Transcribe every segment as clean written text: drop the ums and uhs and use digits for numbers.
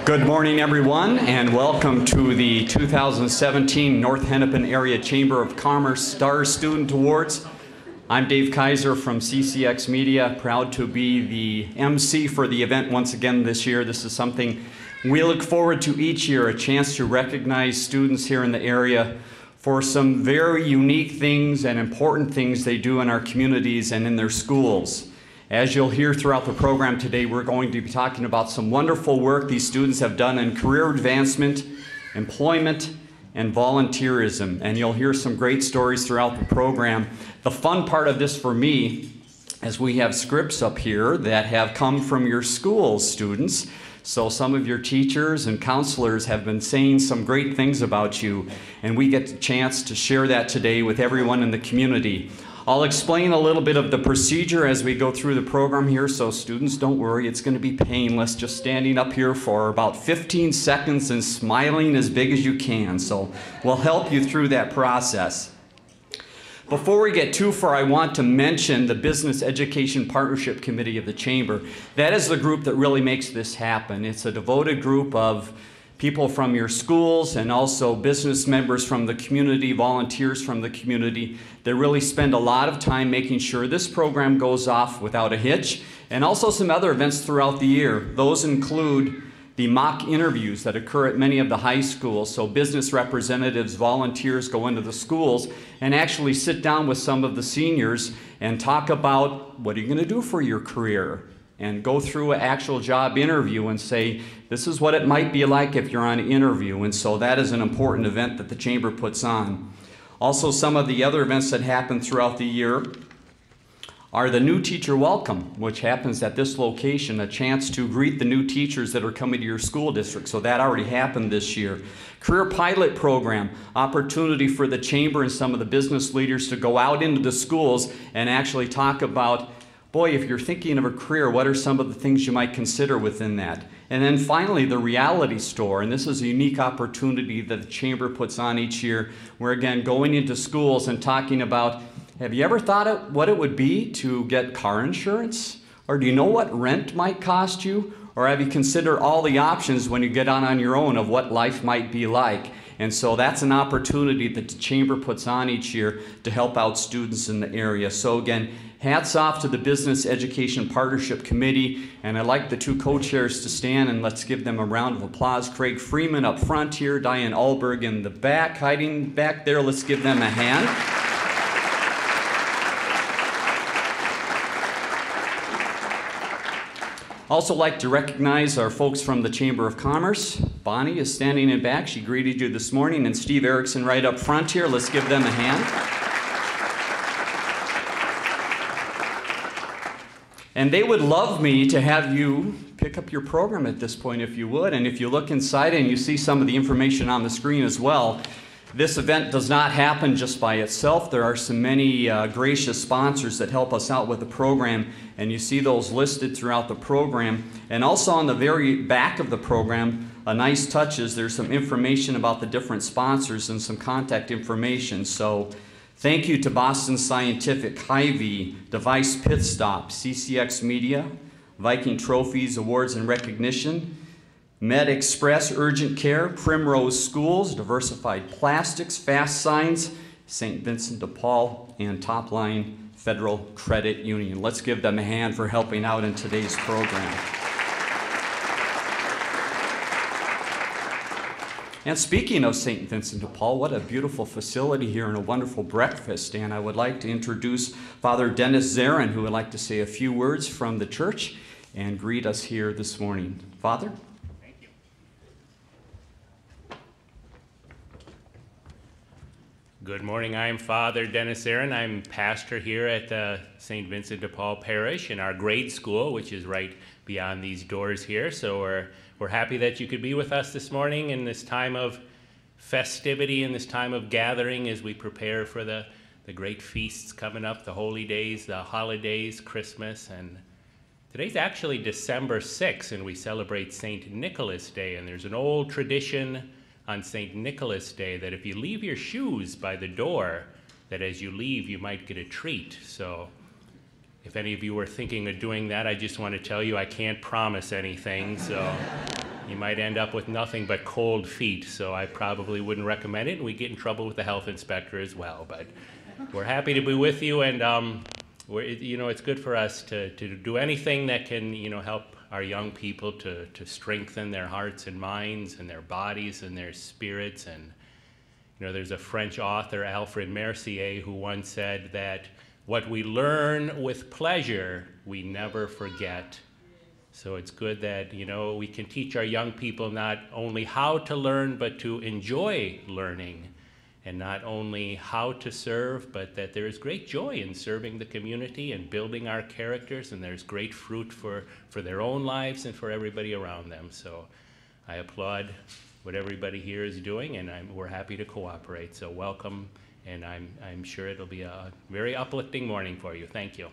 Good morning, everyone, and welcome to the 2017 North Hennepin Area Chamber of Commerce Star Student Awards. I'm Dave Kaiser from CCX Media, proud to be the MC for the event once again this year. This is something we look forward to each year, a chance to recognize students here in the area for some very unique things and important things they do in our communities and in their schools. As you'll hear throughout the program today, we're going to be talking about some wonderful work these students have done in career advancement, employment, and volunteerism. And you'll hear some great stories throughout the program. The fun part of this for me is we have scripts up here that have come from your schools, students. So some of your teachers and counselors have been saying some great things about you, and we get the chance to share that today with everyone in the community. I'll explain a little bit of the procedure as we go through the program here, so students, don't worry, it's going to be painless, just standing up here for about 15 seconds and smiling as big as you can. So we'll help you through that process. Before we get too far, I want to mention the Business Education Partnership Committee of the Chamber. That is the group that really makes this happen. It's a devoted group of people from your schools and also business members from the community, volunteers from the community. They really spend a lot of time making sure this program goes off without a hitch, and also some other events throughout the year. Those include the mock interviews that occur at many of the high schools. So business representatives, volunteers go into the schools and actually sit down with some of the seniors and talk about what are you going to do for your career, and go through an actual job interview and say, this is what it might be like if you're on an interview. And so that is an important event that the Chamber puts on. Also, some of the other events that happen throughout the year are the New Teacher Welcome, which happens at this location, a chance to greet the new teachers that are coming to your school district. So that already happened this year. Career Pilot Program, opportunity for the Chamber and some of the business leaders to go out into the schools and actually talk about, boy, if you're thinking of a career, what are some of the things you might consider within that? And then finally, the Reality Store, and this is a unique opportunity that the Chamber puts on each year. We're again going into schools and talking about, have you ever thought of what it would be to get car insurance? Or do you know what rent might cost you? Or have you considered all the options when you get on your own of what life might be like? And so that's an opportunity that the Chamber puts on each year to help out students in the area. So again, hats off to the Business Education Partnership Committee, and I'd like the two co-chairs to stand, and let's give them a round of applause. Craig Freeman up front here, Diane Alberg in the back, hiding back there. Let's give them a hand. Also like to recognize our folks from the Chamber of Commerce. Bonnie is standing in back. She greeted you this morning, and Steve Erickson right up front here. Let's give them a hand. And they would love me to have you pick up your program at this point if you would. And if you look inside and you see some of the information on the screen as well, this event does not happen just by itself. There are so many gracious sponsors that help us out with the program, and you see those listed throughout the program. And also on the very back of the program, a nice touch is there's some information about the different sponsors and some contact information. So thank you to Boston Scientific, Hy-Vee, Device Pit Stop, CCX Media, Viking Trophies, Awards and Recognition, Med Express Urgent Care, Primrose Schools, Diversified Plastics, Fast Signs, St. Vincent de Paul, and Topline Federal Credit Union. Let's give them a hand for helping out in today's program. And speaking of St. Vincent de Paul, what a beautiful facility here and a wonderful breakfast. And I would like to introduce Father Dennis Zarin, who would like to say a few words from the church and greet us here this morning. Father? Good morning. I'm Father Dennis Aaron. I'm pastor here at St. Vincent de Paul Parish in our grade school, which is right beyond these doors here. So we're happy that you could be with us this morning in this time of festivity and this time of gathering as we prepare for the great feasts coming up, the holy days, the holidays, Christmas. And today's actually December 6th, and we celebrate St. Nicholas Day. And there's an old tradition on St. Nicholas Day that if you leave your shoes by the door, that as you leave, you might get a treat. So if any of you were thinking of doing that, I just want to tell you I can't promise anything. So you might end up with nothing but cold feet, so I probably wouldn't recommend it, and we get in trouble with the health inspector as well. But we're happy to be with you, and it's good for us to do anything that can, help our young people to strengthen their hearts and minds and their bodies and their spirits. And there's a French author, Alfred Mercier, who once said that what we learn with pleasure, we never forget. So it's good that, we can teach our young people not only how to learn, but to enjoy learning, and not only how to serve, but that there is great joy in serving the community and building our characters, and there's great fruit for their own lives and for everybody around them. So I applaud what everybody here is doing, and we're happy to cooperate. So welcome, and I'm sure it'll be a very uplifting morning for you. Thank you.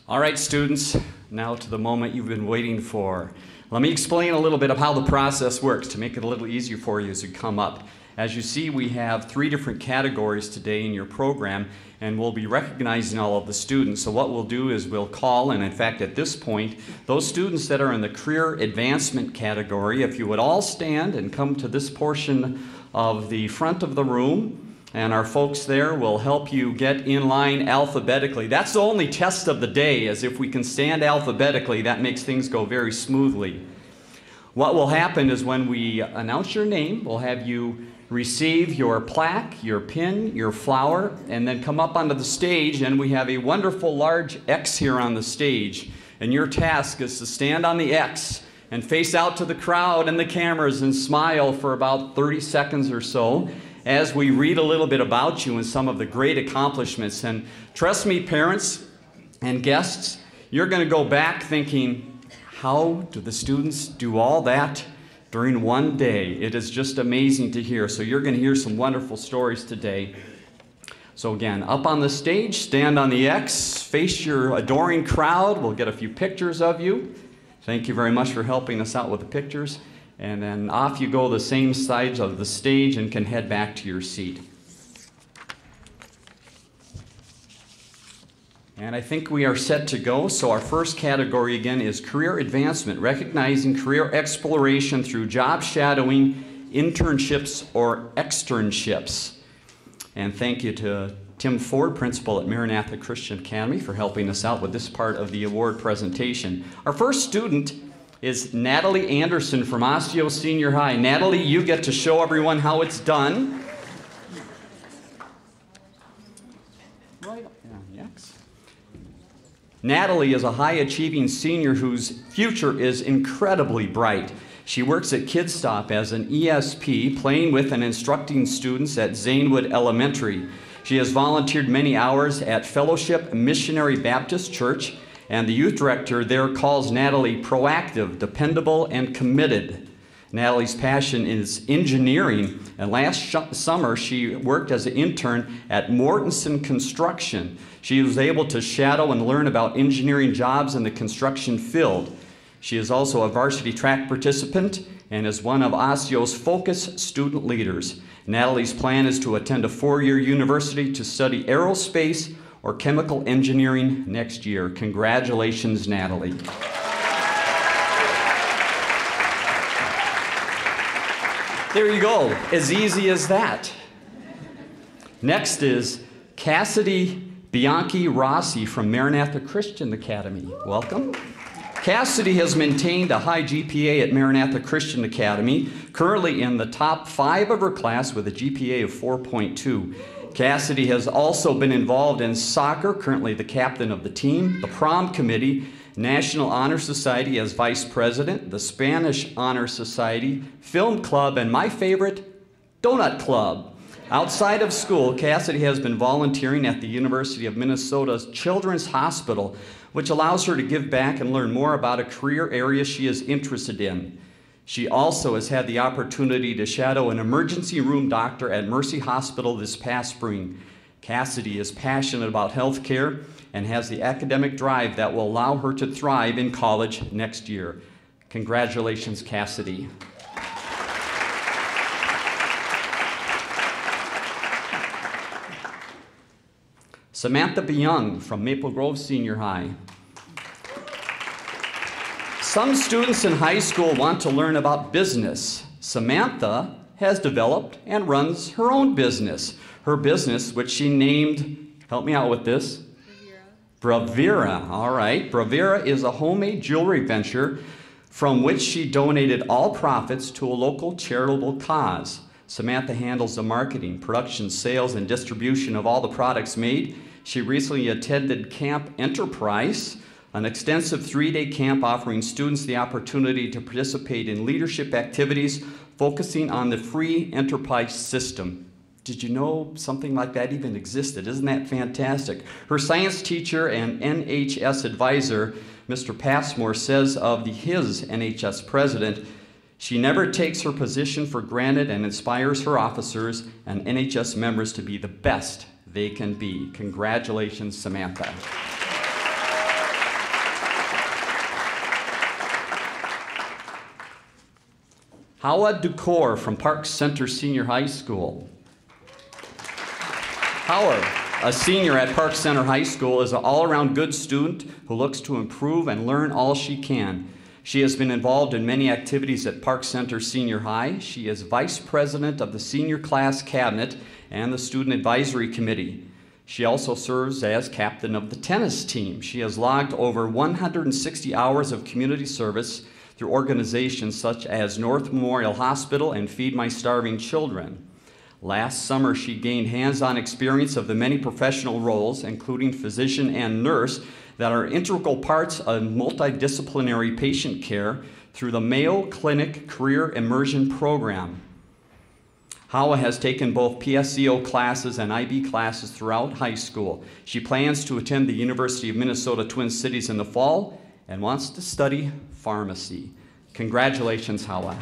All right, students, now to the moment you've been waiting for. Let me explain a little bit of how the process works to make it a little easier for you as you come up. As you see, we have 3 different categories today in your program, and we'll be recognizing all of the students. So what we'll do is we'll call, and in fact at this point, those students that are in the career advancement category, if you would all stand and come to this portion of the front of the room, and our folks there will help you get in line alphabetically. That's the only test of the day, is if we can stand alphabetically, that makes things go very smoothly. What will happen is when we announce your name, we'll have you receive your plaque, your pin, your flower, and then come up onto the stage, and we have a wonderful large X here on the stage. And your task is to stand on the X and face out to the crowd and the cameras and smile for about 30 seconds or so, as we read a little bit about you and some of the great accomplishments. And trust me, parents and guests, you're going to go back thinking, how do the students do all that during one day? It is just amazing to hear. So you're going to hear some wonderful stories today. So again, up on the stage, stand on the X, face your adoring crowd. We'll get a few pictures of you. Thank you very much for helping us out with the pictures. And then off you go the same sides of the stage and can head back to your seat. And I think we are set to go. So our first category again is career advancement, recognizing career exploration through job shadowing, internships, or externships. And thank you to Tim Ford, principal at MARANATHA Christian Academy, for helping us out with this part of the award presentation. Our first student is Natalie Anderson from Osseo Senior High. Natalie, you get to show everyone how it's done. Right. Yes. Natalie is a high-achieving senior whose future is incredibly bright. She works at KidStop as an ESP, playing with and instructing students at Zanewood Elementary. She has volunteered many hours at Fellowship Missionary Baptist Church, and the youth director there calls Natalie proactive, dependable, and committed. Natalie's passion is engineering, and last summer she worked as an intern at Mortensen Construction. She was able to shadow and learn about engineering jobs in the construction field. She is also a varsity track participant and is one of Osseo's Focus student leaders. Natalie's plan is to attend a 4-year university to study aerospace or chemical engineering next year. Congratulations, Natalie. There you go, as easy as that. Next is Cassidy Bianchi-Rossi from MARANATHA Christian Academy. Welcome. Cassidy has maintained a high GPA at MARANATHA Christian Academy, currently in the top 5 of her class with a GPA of 4.2. Cassidy has also been involved in soccer, currently the captain of the team, the prom committee, National Honor Society as vice president, the Spanish Honor Society, film club, and my favorite, donut club. Outside of school, Cassidy has been volunteering at the University of Minnesota's Children's Hospital, which allows her to give back and learn more about a career area she is interested in. She also has had the opportunity to shadow an emergency room doctor at Mercy Hospital this past spring. Cassidy is passionate about health care and has the academic drive that will allow her to thrive in college next year. Congratulations, Cassidy. Samantha Byung from Maple Grove Senior High. Some students in high school want to learn about business. Samantha has developed and runs her own business. Her business, which she named, help me out with this. Bravura. All right. Bravura is a homemade jewelry venture from which she donated all profits to a local charitable cause. Samantha handles the marketing, production, sales, and distribution of all the products made. She recently attended Camp Enterprise, an extensive 3-day camp offering students the opportunity to participate in leadership activities focusing on the free enterprise system. Did you know something like that even existed? Isn't that fantastic? Her science teacher and NHS advisor, Mr. Passmore, says of his NHS president, she never takes her position for granted and inspires her officers and NHS members to be the best they can be. Congratulations, Samantha. Howard Ducor from Park Center Senior High School. Howard, a senior at Park Center High School, is an all-around good student who looks to improve and learn all she can. She has been involved in many activities at Park Center Senior High. She is vice president of the senior class cabinet and the student advisory committee. She also serves as captain of the tennis team. She has logged over 160 hours of community service through organizations such as North Memorial Hospital and Feed My Starving Children. Last summer, she gained hands-on experience of the many professional roles, including physician and nurse, that are integral parts of multidisciplinary patient care through the Mayo Clinic Career Immersion Program. Hawa has taken both PSEO classes and IB classes throughout high school. She plans to attend the University of Minnesota Twin Cities in the fall and wants to study pharmacy. Congratulations, Hawa.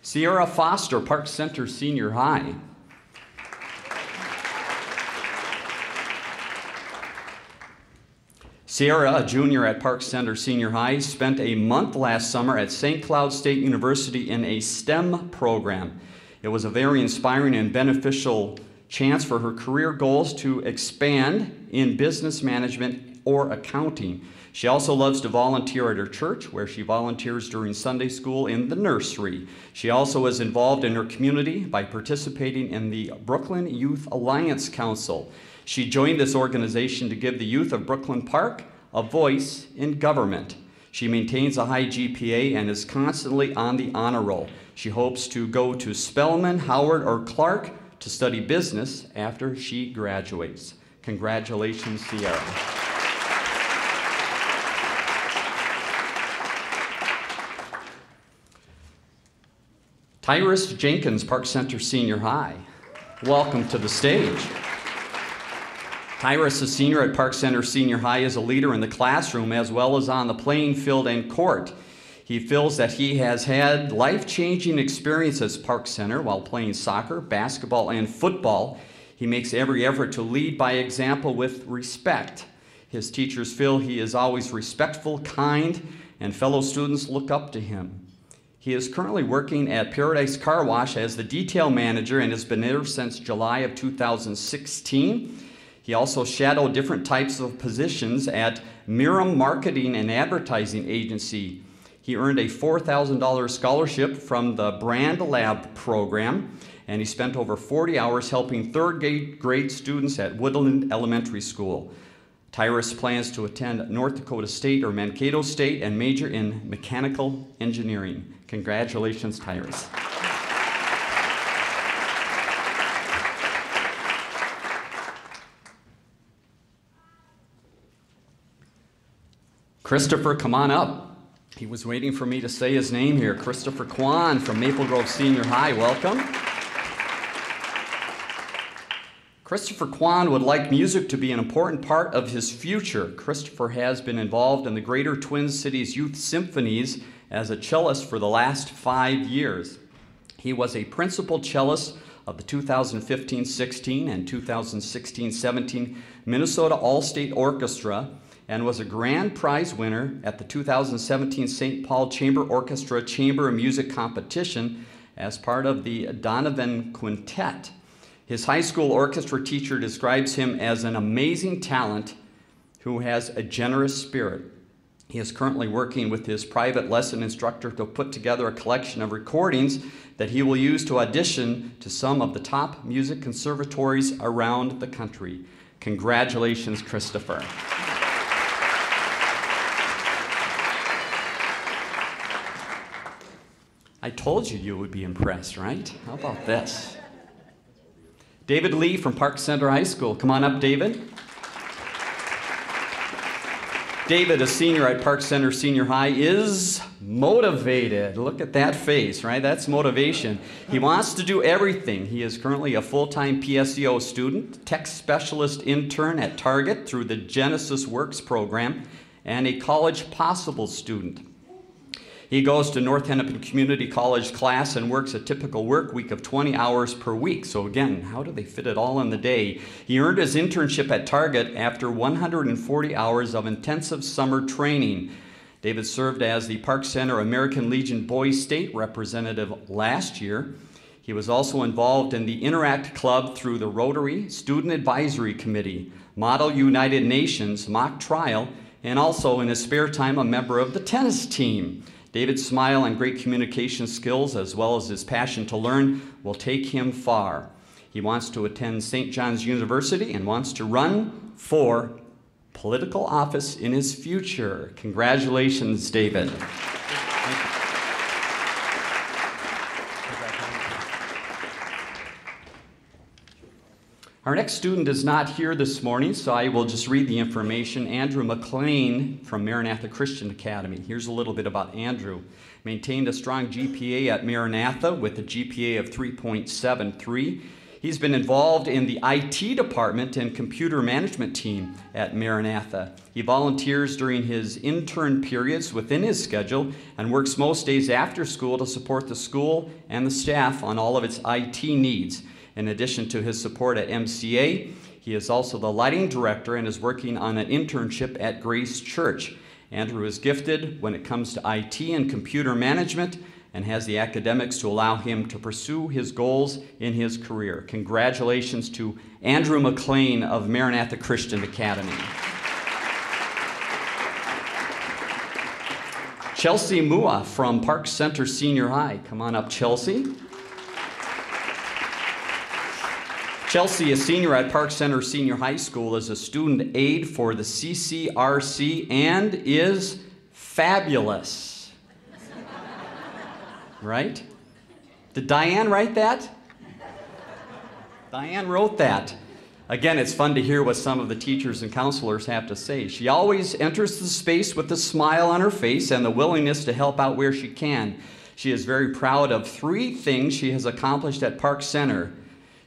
Sierra Foster, Park Center Senior High. Sierra, a junior at Park Center Senior High, spent a month last summer at St. Cloud State University in a STEM program. It was a very inspiring and beneficial chance for her career goals to expand in business management or accounting. She also loves to volunteer at her church, where she volunteers during Sunday school in the nursery. She also is involved in her community by participating in the Brooklyn Youth Alliance Council. She joined this organization to give the youth of Brooklyn Park a voice in government. She maintains a high GPA and is constantly on the honor roll. She hopes to go to Spelman, Howard, or Clark to study business after she graduates. Congratulations, Sierra. Tyrus Jenkins, Park Center Senior High. Welcome to the stage. Tyrus, a senior at Park Center Senior High, is a leader in the classroom as well as on the playing field and court. He feels that he has had life-changing experiences at Park Center while playing soccer, basketball, and football. He makes every effort to lead by example with respect. His teachers feel he is always respectful, kind, and fellow students look up to him. He is currently working at Paradise Car Wash as the detail manager and has been there since July of 2016. He also shadowed different types of positions at Miram Marketing and Advertising Agency. He earned a $4,000 scholarship from the Brand Lab program, and he spent over 40 hours helping third grade students at Woodland Elementary School. Tyrus plans to attend North Dakota State or Mankato State and major in mechanical engineering. Congratulations, Tyrus. Christopher, come on up. He was waiting for me to say his name here. Christopher Kwan from Maple Grove Senior High, welcome. Christopher Kwan would like music to be an important part of his future. Christopher has been involved in the Greater Twin Cities Youth Symphonies as a cellist for the last 5 years. He was a principal cellist of the 2015-16 and 2016-17 Minnesota All-State Orchestra and was a grand prize winner at the 2017 St. Paul Chamber Orchestra Chamber of Music Competition as part of the Donovan Quintet. His high school orchestra teacher describes him as an amazing talent who has a generous spirit. He is currently working with his private lesson instructor to put together a collection of recordings that he will use to audition to some of the top music conservatories around the country. Congratulations, Christopher. I told you you would be impressed, right? How about this? David Lee from Park Center High School. Come on up, David. David, a senior at Park Center Senior High, is motivated. Look at that face, right? That's motivation. He wants to do everything. He is currently a full-time PSEO student, tech specialist intern at Target through the Genesis Works program, and a College Possible student. He goes to North Hennepin Community College class and works a typical work week of 20 hours per week. So again, how do they fit it all in the day? He earned his internship at Target after 140 hours of intensive summer training. David served as the Park Center American Legion Boys State representative last year. He was also involved in the Interact Club through the Rotary Student Advisory Committee, Model United Nations, mock trial, and also in his spare time a member of the tennis team. David's smile and great communication skills, as well as his passion to learn, will take him far. He wants to attend St. John's University and wants to run for political office in his future. Congratulations, David. Our next student is not here this morning, so I will just read the information. Andrew McLean from Maranatha Christian Academy. Here's a little bit about Andrew. Maintained a strong GPA at Maranatha with a GPA of 3.73. He's been involved in the IT department and computer management team at Maranatha. He volunteers during his intern periods within his schedule and works most days after school to support the school and the staff on all of its IT needs. In addition to his support at MCA, he is also the lighting director and is working on an internship at Grace Church. Andrew is gifted when it comes to IT and computer management and has the academics to allow him to pursue his goals in his career. Congratulations to Andrew McLean of Maranatha Christian Academy. Chelsea Mua from Park Center Senior High. Come on up, Chelsea. Chelsea, a senior at Park Center Senior High School, is a student aide for the CCRC and is fabulous. Right? Did Diane write that? Diane wrote that. Again, it's fun to hear what some of the teachers and counselors have to say. She always enters the space with a smile on her face and the willingness to help out where she can. She is very proud of 3 things she has accomplished at Park Center.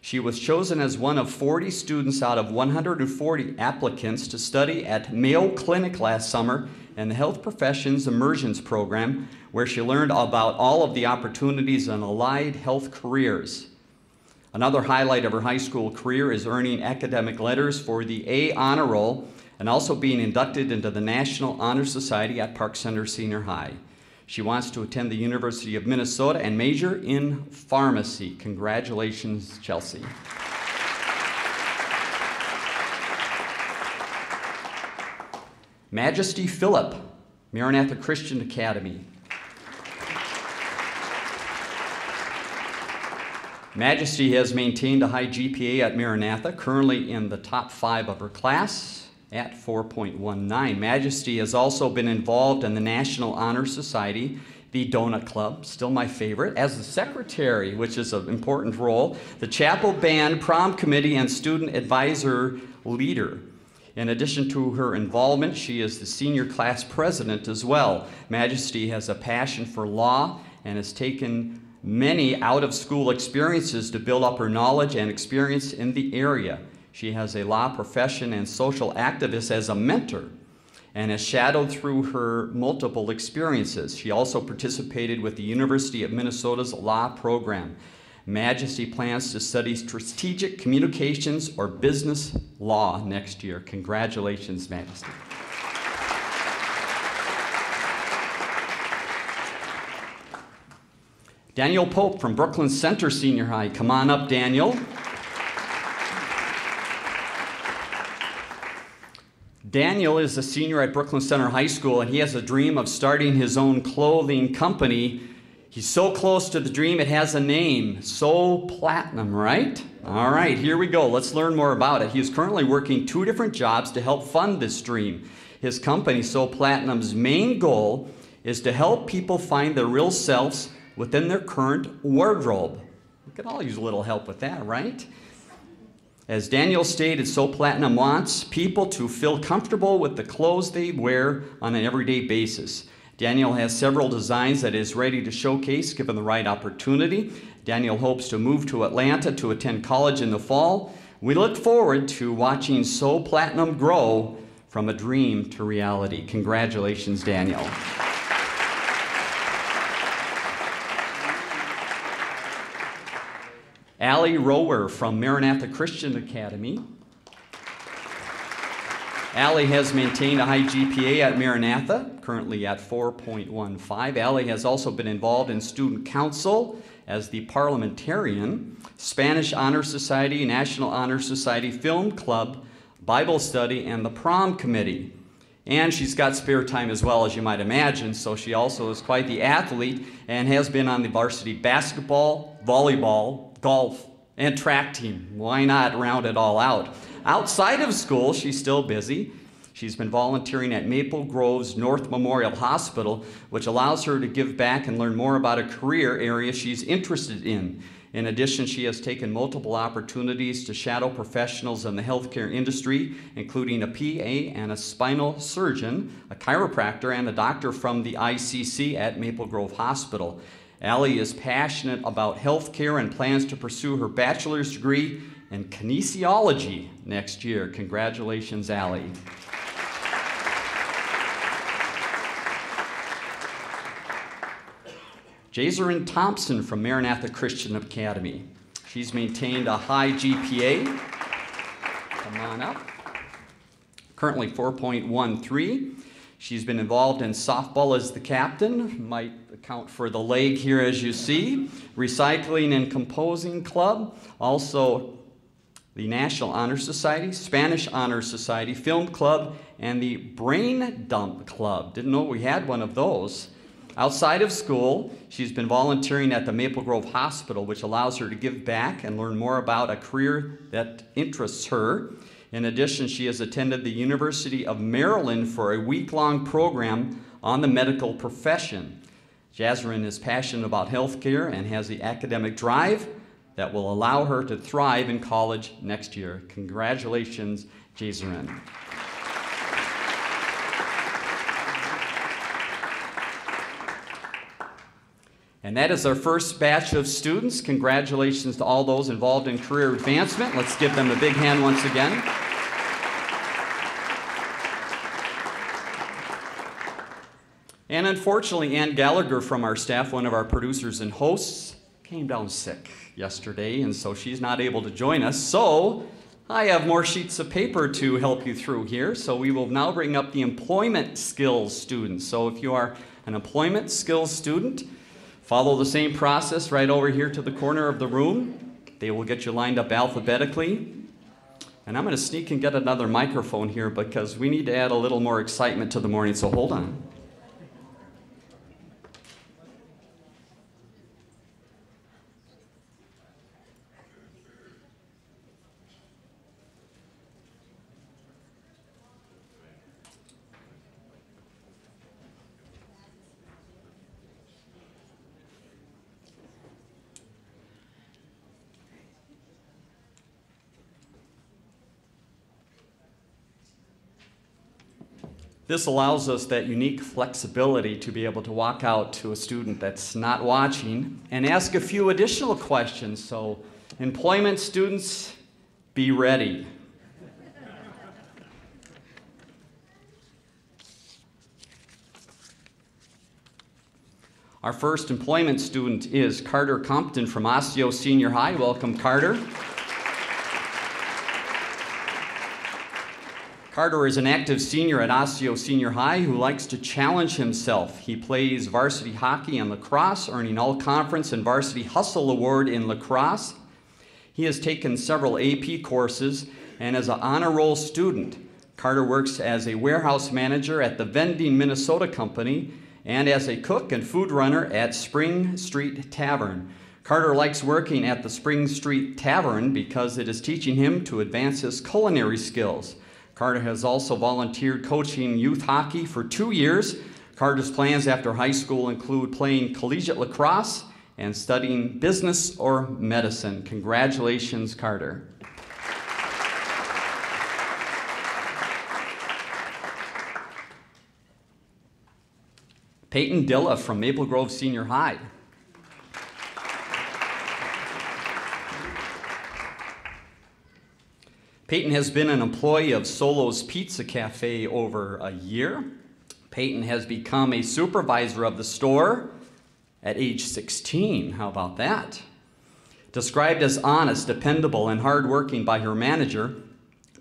She was chosen as one of 40 students out of 140 applicants to study at Mayo Clinic last summer in the Health Professions Immersions Program, where she learned about all of the opportunities in allied health careers. Another highlight of her high school career is earning academic letters for the A Honor Roll and also being inducted into the National Honor Society at Park Center Senior High. She wants to attend the University of Minnesota and major in pharmacy. Congratulations, Chelsea. Majeste Phillip, Maranatha Christian Academy. Majeste has maintained a high GPA at Maranatha, currently in the top 5 of her class at 4.19. Majeste has also been involved in the National Honor Society, the Donut Club, still my favorite, as the secretary, which is an important role, the chapel band, prom committee, and student advisor leader. In addition to her involvement, she is the senior class president as well. Majeste has a passion for law and has taken many out-of-school experiences to build up her knowledge and experience in the area. She has a law profession and social activist as a mentor and has shadowed through her multiple experiences. She also participated with the University of Minnesota's law program. Majeste plans to study strategic communications or business law next year. Congratulations, Majeste. Daniel Pope from Brooklyn Center Senior High. Come on up, Daniel. Daniel is a senior at Brooklyn Center High School, and he has a dream of starting his own clothing company. He's so close to the dream, it has a name, So Platinum, right? All right, here we go. Let's learn more about it. He is currently working 2 different jobs to help fund this dream. His company, So Platinum's main goal is to help people find their real selves within their current wardrobe. We could all use a little help with that, right? As Daniel stated, So Platinum wants people to feel comfortable with the clothes they wear on an everyday basis. Daniel has several designs that is ready to showcase given the right opportunity. Daniel hopes to move to Atlanta to attend college in the fall. We look forward to watching So Platinum grow from a dream to reality. Congratulations, Daniel. Allie Rower from Maranatha Christian Academy. Allie has maintained a high GPA at Maranatha, currently at 4.15. Allie has also been involved in student council as the parliamentarian, Spanish Honor Society, National Honor Society, Film Club, Bible study, and the prom committee. And she's got spare time as well, as you might imagine, so she also is quite the athlete and has been on the varsity basketball, volleyball, golf, and track team. Why not round it all out? Outside of school, she's still busy. She's been volunteering at Maple Grove's North Memorial Hospital, which allows her to give back and learn more about a career area she's interested in. In addition, she has taken multiple opportunities to shadow professionals in the healthcare industry, including a PA and a spinal surgeon, a chiropractor, and a doctor from the ICC at Maple Grove Hospital. Allie is passionate about healthcare and plans to pursue her bachelor's degree in kinesiology next year. Congratulations, Allie. Jazerin Thompson from Maranatha Christian Academy. She's maintained a high GPA. Come on up. Currently 4.13. She's been involved in softball as the captain, might account for the leg here as you see, recycling and composing club, also the National Honor Society, Spanish Honor Society, Film Club, and the Brain Dump Club. Didn't know we had one of those. Outside of school, she's been volunteering at the Maple Grove Hospital, which allows her to give back and learn more about a career that interests her. In addition, she has attended the University of Maryland for a week-long program on the medical profession. Jazerin is passionate about healthcare and has the academic drive that will allow her to thrive in college next year. Congratulations, Jazerin. And that is our first batch of students. Congratulations to all those involved in career advancement. Let's give them a big hand once again. And unfortunately, Ann Gallagher from our staff, one of our producers and hosts, came down sick yesterday, and so she's not able to join us. So I have more sheets of paper to help you through here. So we will now bring up the employment skills students. So if you are an employment skills student, follow the same process right over here to the corner of the room. They will get you lined up alphabetically. And I'm going to sneak and get another microphone here because we need to add a little more excitement to the morning, so hold on. This allows us that unique flexibility to be able to walk out to a student that's not watching and ask a few additional questions. So, employment students, be ready. Our first employment student is Carter Compton from Osseo Senior High. Welcome, Carter. Carter is an active senior at Osseo Senior High who likes to challenge himself. He plays varsity hockey and lacrosse, earning all-conference and varsity hustle award in lacrosse. He has taken several AP courses and is an honor roll student. Carter works as a warehouse manager at the Vending Minnesota Company and as a cook and food runner at Spring Street Tavern. Carter likes working at the Spring Street Tavern because it is teaching him to advance his culinary skills. Carter has also volunteered coaching youth hockey for 2 years. Carter's plans after high school include playing collegiate lacrosse and studying business or medicine. Congratulations, Carter. Peyton Dilla from Maple Grove Senior High. Peyton has been an employee of Solo's Pizza Cafe over a year. Peyton has become a supervisor of the store at age 16. How about that? Described as honest, dependable, and hardworking by her manager,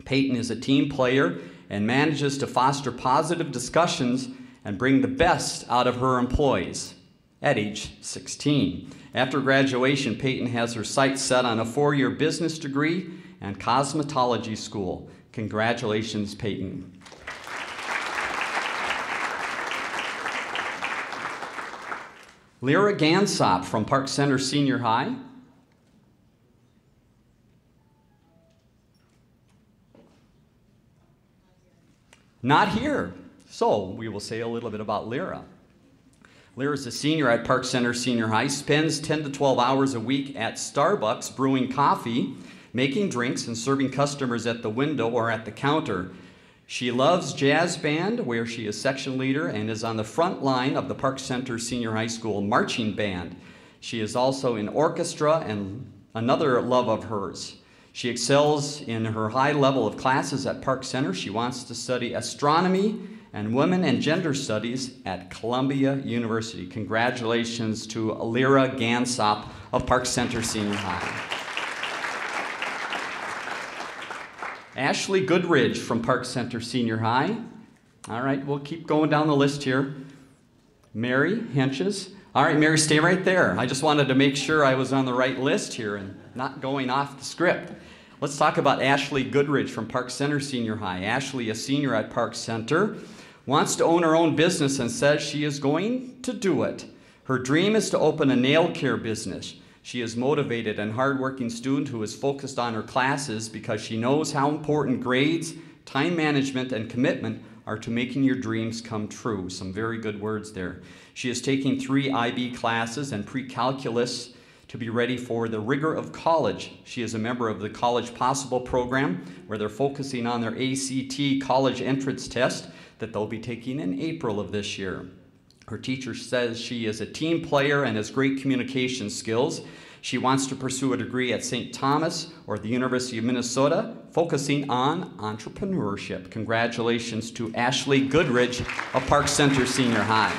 Peyton is a team player and manages to foster positive discussions and bring the best out of her employees at age 16. After graduation, Peyton has her sights set on a 4-year business degree and cosmetology school. Congratulations, Peyton. Lyra Gansop from Park Center Senior High. Not here. So we will say a little bit about Lyra. Lyra is a senior at Park Center Senior High, spends 10 to 12 hours a week at Starbucks brewing coffee, making drinks, and serving customers at the window or at the counter. She loves jazz band, where she is section leader and is on the front line of the Park Center Senior High School marching band. She is also in orchestra, and another love of hers. She excels in her high level of classes at Park Center. She wants to study astronomy and women and gender studies at Columbia University. Congratulations to Lyra Gansop of Park Center Senior High. Ashley Goodridge from Park Center Senior High. All right, we'll keep going down the list here. Mary Henches. All right, Mary, stay right there. I just wanted to make sure I was on the right list here and not going off the script. Let's talk about Ashley Goodridge from Park Center Senior High. Ashley, a senior at Park Center, wants to own her own business and says she is going to do it. Her dream is to open a nail care business. She is motivated and hardworking student who is focused on her classes because she knows how important grades, time management, and commitment are to making your dreams come true. Some very good words there. She is taking 3 IB classes and pre-calculus to be ready for the rigor of college. She is a member of the College Possible program, where they're focusing on their ACT college entrance test that they'll be taking in April of this year. Her teacher says she is a team player and has great communication skills. She wants to pursue a degree at St. Thomas or the University of Minnesota, focusing on entrepreneurship. Congratulations to Ashley Goodridge of Park Center Senior High.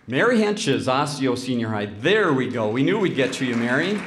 Mary Henches, Osseo Senior High. There we go. We knew we'd get to you, Mary.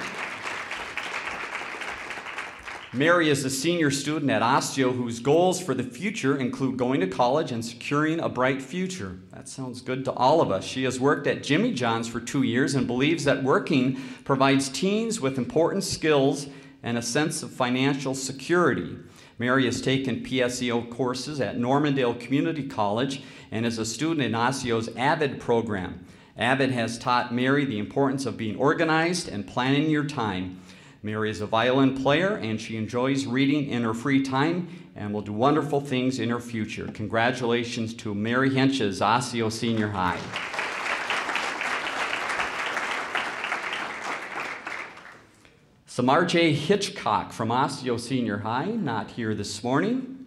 Mary is a senior student at Osseo whose goals for the future include going to college and securing a bright future. That sounds good to all of us. She has worked at Jimmy John's for 2 years and believes that working provides teens with important skills and a sense of financial security. Mary has taken PSEO courses at Normandale Community College and is a student in Osseo's AVID program. AVID has taught Mary the importance of being organized and planning your time. Mary is a violin player and she enjoys reading in her free time and will do wonderful things in her future. Congratulations to Mary Henches, Osseo Senior High. Samar J. Hitchcock from Osseo Senior High, not here this morning.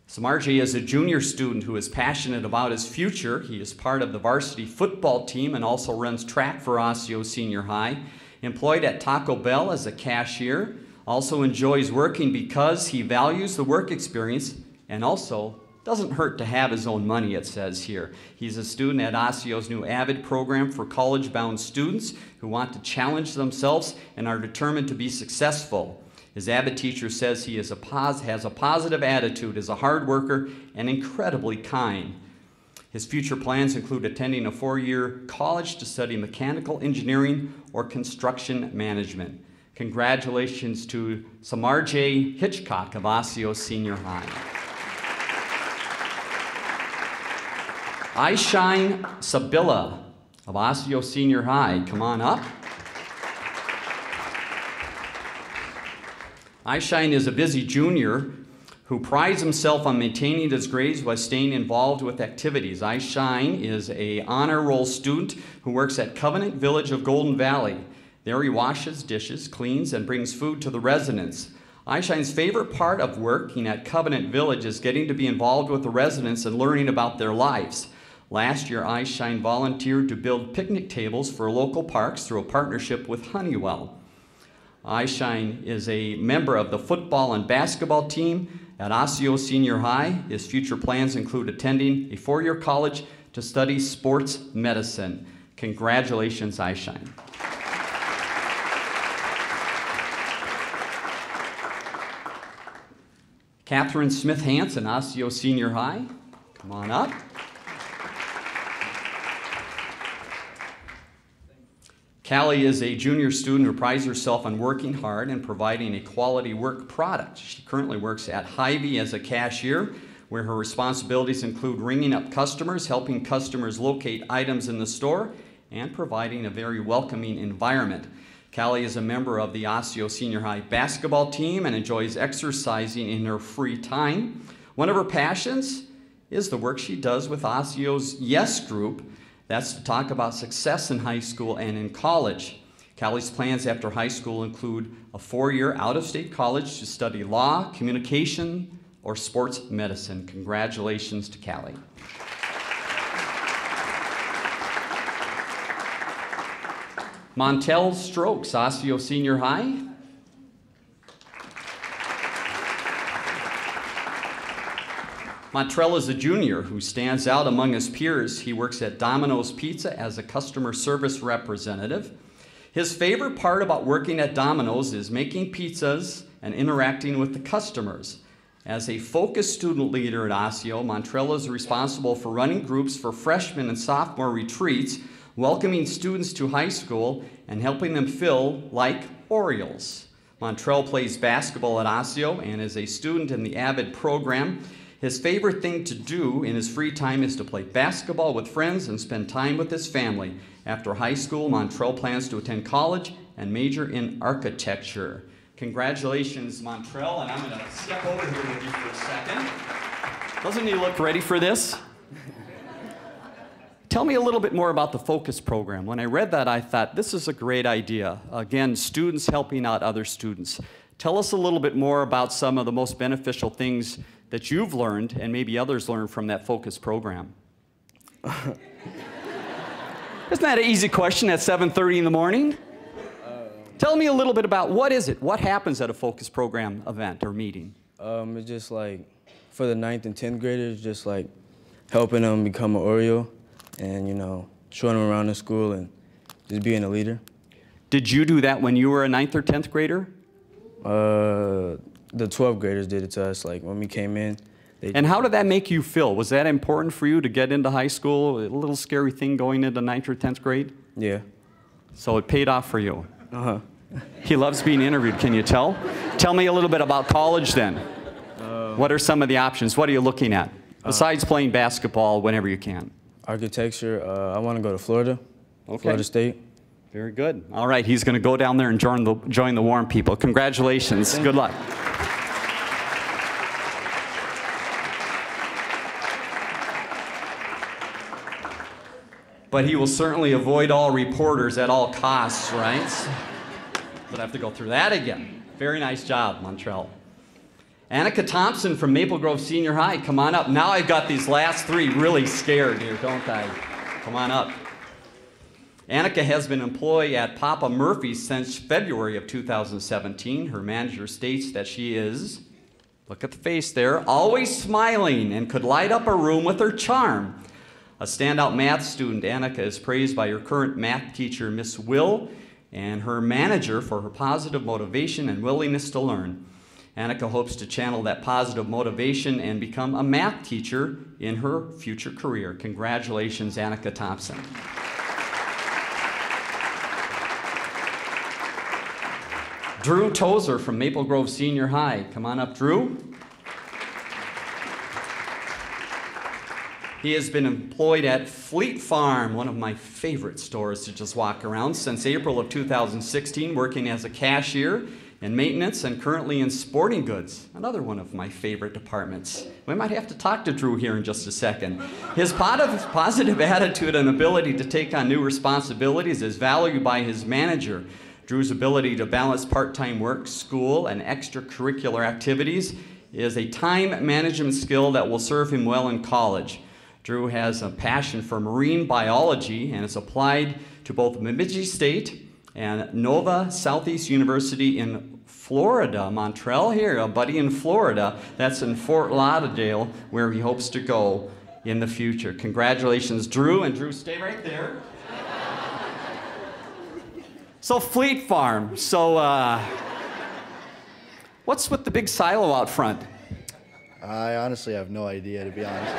Samar J. is a junior student who is passionate about his future. He is part of the varsity football team and also runs track for Osseo Senior High. Employed at Taco Bell as a cashier, also enjoys working because he values the work experience and also doesn't hurt to have his own money, it says here. He's a student at Osseo's new AVID program for college-bound students who want to challenge themselves and are determined to be successful. His Abbott teacher says he has a positive attitude, is a hard worker, and incredibly kind. His future plans include attending a 4-year college to study mechanical engineering or construction management. Congratulations to Samar J. Hitchcock of Osseo Senior High. Aishine Sabilla of Osseo Senior High, come on up. Aishine is a busy junior who prides himself on maintaining his grades while staying involved with activities. Aishine is an honor roll student who works at Covenant Village of Golden Valley. There he washes dishes, cleans, and brings food to the residents. Aishine's favorite part of working at Covenant Village is getting to be involved with the residents and learning about their lives. Last year, Aishine volunteered to build picnic tables for local parks through a partnership with Honeywell. Aishine is a member of the football and basketball team at Osseo Senior High. His future plans include attending a 4-year college to study sports medicine. Congratulations, Aishine. Catherine Smith Hansen, Osseo Senior High. Come on up. Callie is a junior student who prides herself on working hard and providing a quality work product. She currently works at Hy-Vee as a cashier, where her responsibilities include ringing up customers, helping customers locate items in the store, and providing a very welcoming environment. Callie is a member of the Osseo Senior High basketball team and enjoys exercising in her free time. One of her passions is the work she does with Osseo's Yes Group. That's to talk about success in high school and in college. Callie's plans after high school include a 4-year out-of-state college to study law, communication, or sports medicine. Congratulations to Callie. Montel Strokes, Osseo Senior High. Montrell is a junior who stands out among his peers. He works at Domino's Pizza as a customer service representative. His favorite part about working at Domino's is making pizzas and interacting with the customers. As a focused student leader at Osseo, Montrell is responsible for running groups for freshman and sophomore retreats, welcoming students to high school, and helping them feel like Orioles. Montrell plays basketball at Osseo and is a student in the AVID program. His favorite thing to do in his free time is to play basketball with friends and spend time with his family. After high school, Montrell plans to attend college and major in architecture. Congratulations, Montrell, and I'm going to step over here with you for a second. Doesn't he look ready for this? Tell me a little bit more about the Focus program. When I read that, I thought, this is a great idea. Again, students helping out other students. Tell us a little bit more about some of the most beneficial things that you've learned and maybe others learned from that Focus program. Isn't that an easy question at 7:30 in the morning? Tell me a little bit about what is it? What happens at a Focus program event or meeting? It's just like, for the 9th and 10th graders, just like helping them become an Oreo and, you know, showing them around the school and just being a leader. Did you do that when you were a 9th or 10th grader? The 12th graders did it to us, like when we came in. And how did that make you feel? Was that important for you to get into high school? A little scary thing going into 9th or 10th grade? Yeah. So it paid off for you? Uh-huh. He loves being interviewed, can you tell? Tell me a little bit about college then. What are some of the options? What are you looking at? Besides playing basketball whenever you can. Architecture, I want to go to Florida, Florida State. Very good. All right, he's going to go down there and join the warm people. Congratulations. Good luck. But he will certainly avoid all reporters at all costs, right? But I have to go through that again. Very nice job, Montrell. Annika Thompson from Maple Grove Senior High, come on up. Now I've got these last three really scared here, don't I? Come on up. Annika has been employed at Papa Murphy's since February of 2017. Her manager states that she is, look at the face there, always smiling and could light up a room with her charm. A standout math student, Annika is praised by her current math teacher, Miss Will, and her manager for her positive motivation and willingness to learn. Annika hopes to channel that positive motivation and become a math teacher in her future career. Congratulations, Annika Thompson. Drew Tozer from Maple Grove Senior High. Come on up, Drew. He has been employed at Fleet Farm, one of my favorite stores to just walk around, since April of 2016, working as a cashier in maintenance and currently in sporting goods, another one of my favorite departments. We might have to talk to Drew here in just a second. His positive attitude and ability to take on new responsibilities is valued by his manager. Drew's ability to balance part-time work, school, and extracurricular activities is a time management skill that will serve him well in college. Drew has a passion for marine biology and is applied to both Bemidji State and Nova Southeast University in Florida, Montreal here, a buddy in Florida. That's in Fort Lauderdale, where he hopes to go in the future. Congratulations, Drew. And Drew, stay right there. So Fleet Farm. So what's with the big silo out front? I honestly have no idea, to be honest.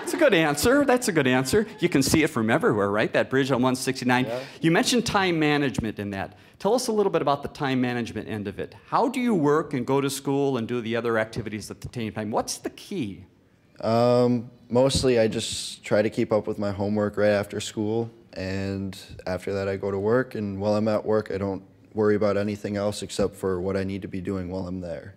That's a good answer. That's a good answer. You can see it from everywhere, right? That bridge on 169. Yeah. You mentioned time management in that. Tell us a little bit about the time management end of it. How do you work and go to school and do the other activities at the same time? What's the key? Mostly I just try to keep up with my homework right after school, and after that I go to work, and while I'm at work I don't worry about anything else except for what I need to be doing while I'm there.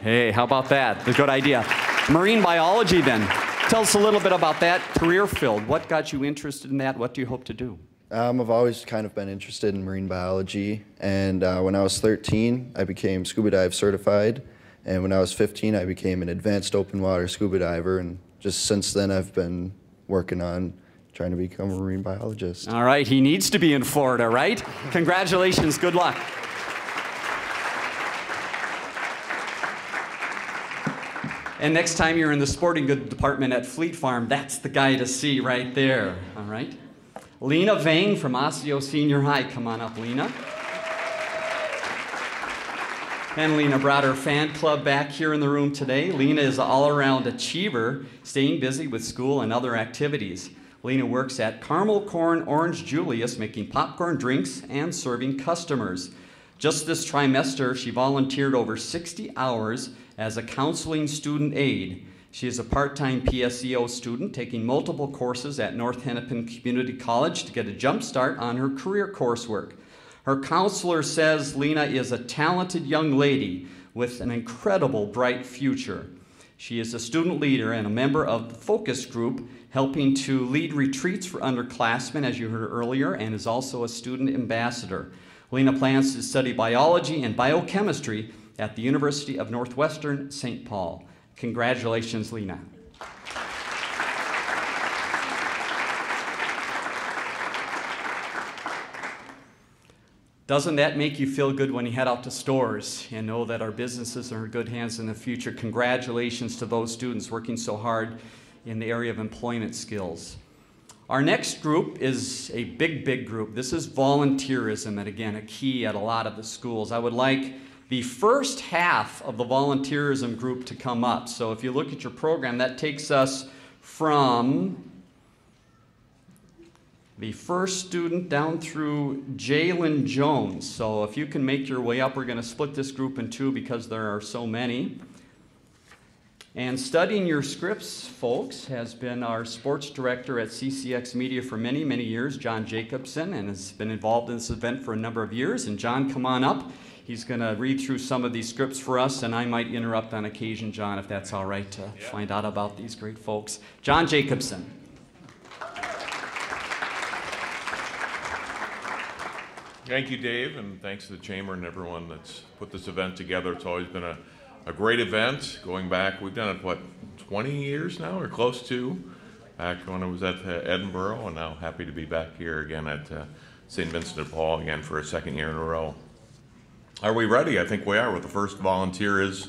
Hey, how about that? A good idea. Marine biology then. Tell us a little bit about that career field. What got you interested in that? What do you hope to do? I've always kind of been interested in marine biology, and when I was 13 I became scuba dive certified, and when I was 15 I became an advanced open water scuba diver, and just since then I've been working on trying to become a marine biologist. All right, he needs to be in Florida, right? Congratulations, good luck. And next time you're in the sporting goods department at Fleet Farm, that's the guy to see right there, all right? Lena Vang from Osseo Senior High. Come on up, Lena. And Lena brought her fan club back here in the room today. Lena is an all-around achiever, staying busy with school and other activities. Lena works at Caramel Corn Orange Julius, making popcorn drinks and serving customers. Just this trimester, she volunteered over 60 hours as a counseling student aide. She is a part-time PSEO student taking multiple courses at North Hennepin Community College to get a jump start on her career coursework. Her counselor says Lena is a talented young lady with an incredible bright future. She is a student leader and a member of the focus group helping to lead retreats for underclassmen, as you heard earlier, and is also a student ambassador. Lena plans to study biology and biochemistry at the University of Northwestern St. Paul. Congratulations, Lena. Doesn't that make you feel good when you head out to stores and know that our businesses are in good hands in the future? Congratulations to those students working so hard in the area of employment skills. Our next group is a big, big group. This is volunteerism, and again, a key at a lot of the schools. I would like the first half of the volunteerism group to come up. So if you look at your program, that takes us from the first student down through Jalen Jones. So if you can make your way up, we're going to split this group in two because there are so many. And studying your scripts, folks, has been our sports director at CCX Media for many, many years, John Jacobson, and has been involved in this event for a number of years. And John, come on up. He's going to read through some of these scripts for us, and I might interrupt on occasion, John, if that's all right, to find out about these great folks. John Jacobson. Thank you, Dave, and thanks to the Chamber and everyone that's put this event together. It's always been a great event, going back, we've done it, what, 20 years now, or close to, back when I was at Edinburgh, and now happy to be back here again at St. Vincent de Paul again for a second year in a row. Are we ready? I think we are with the first volunteerism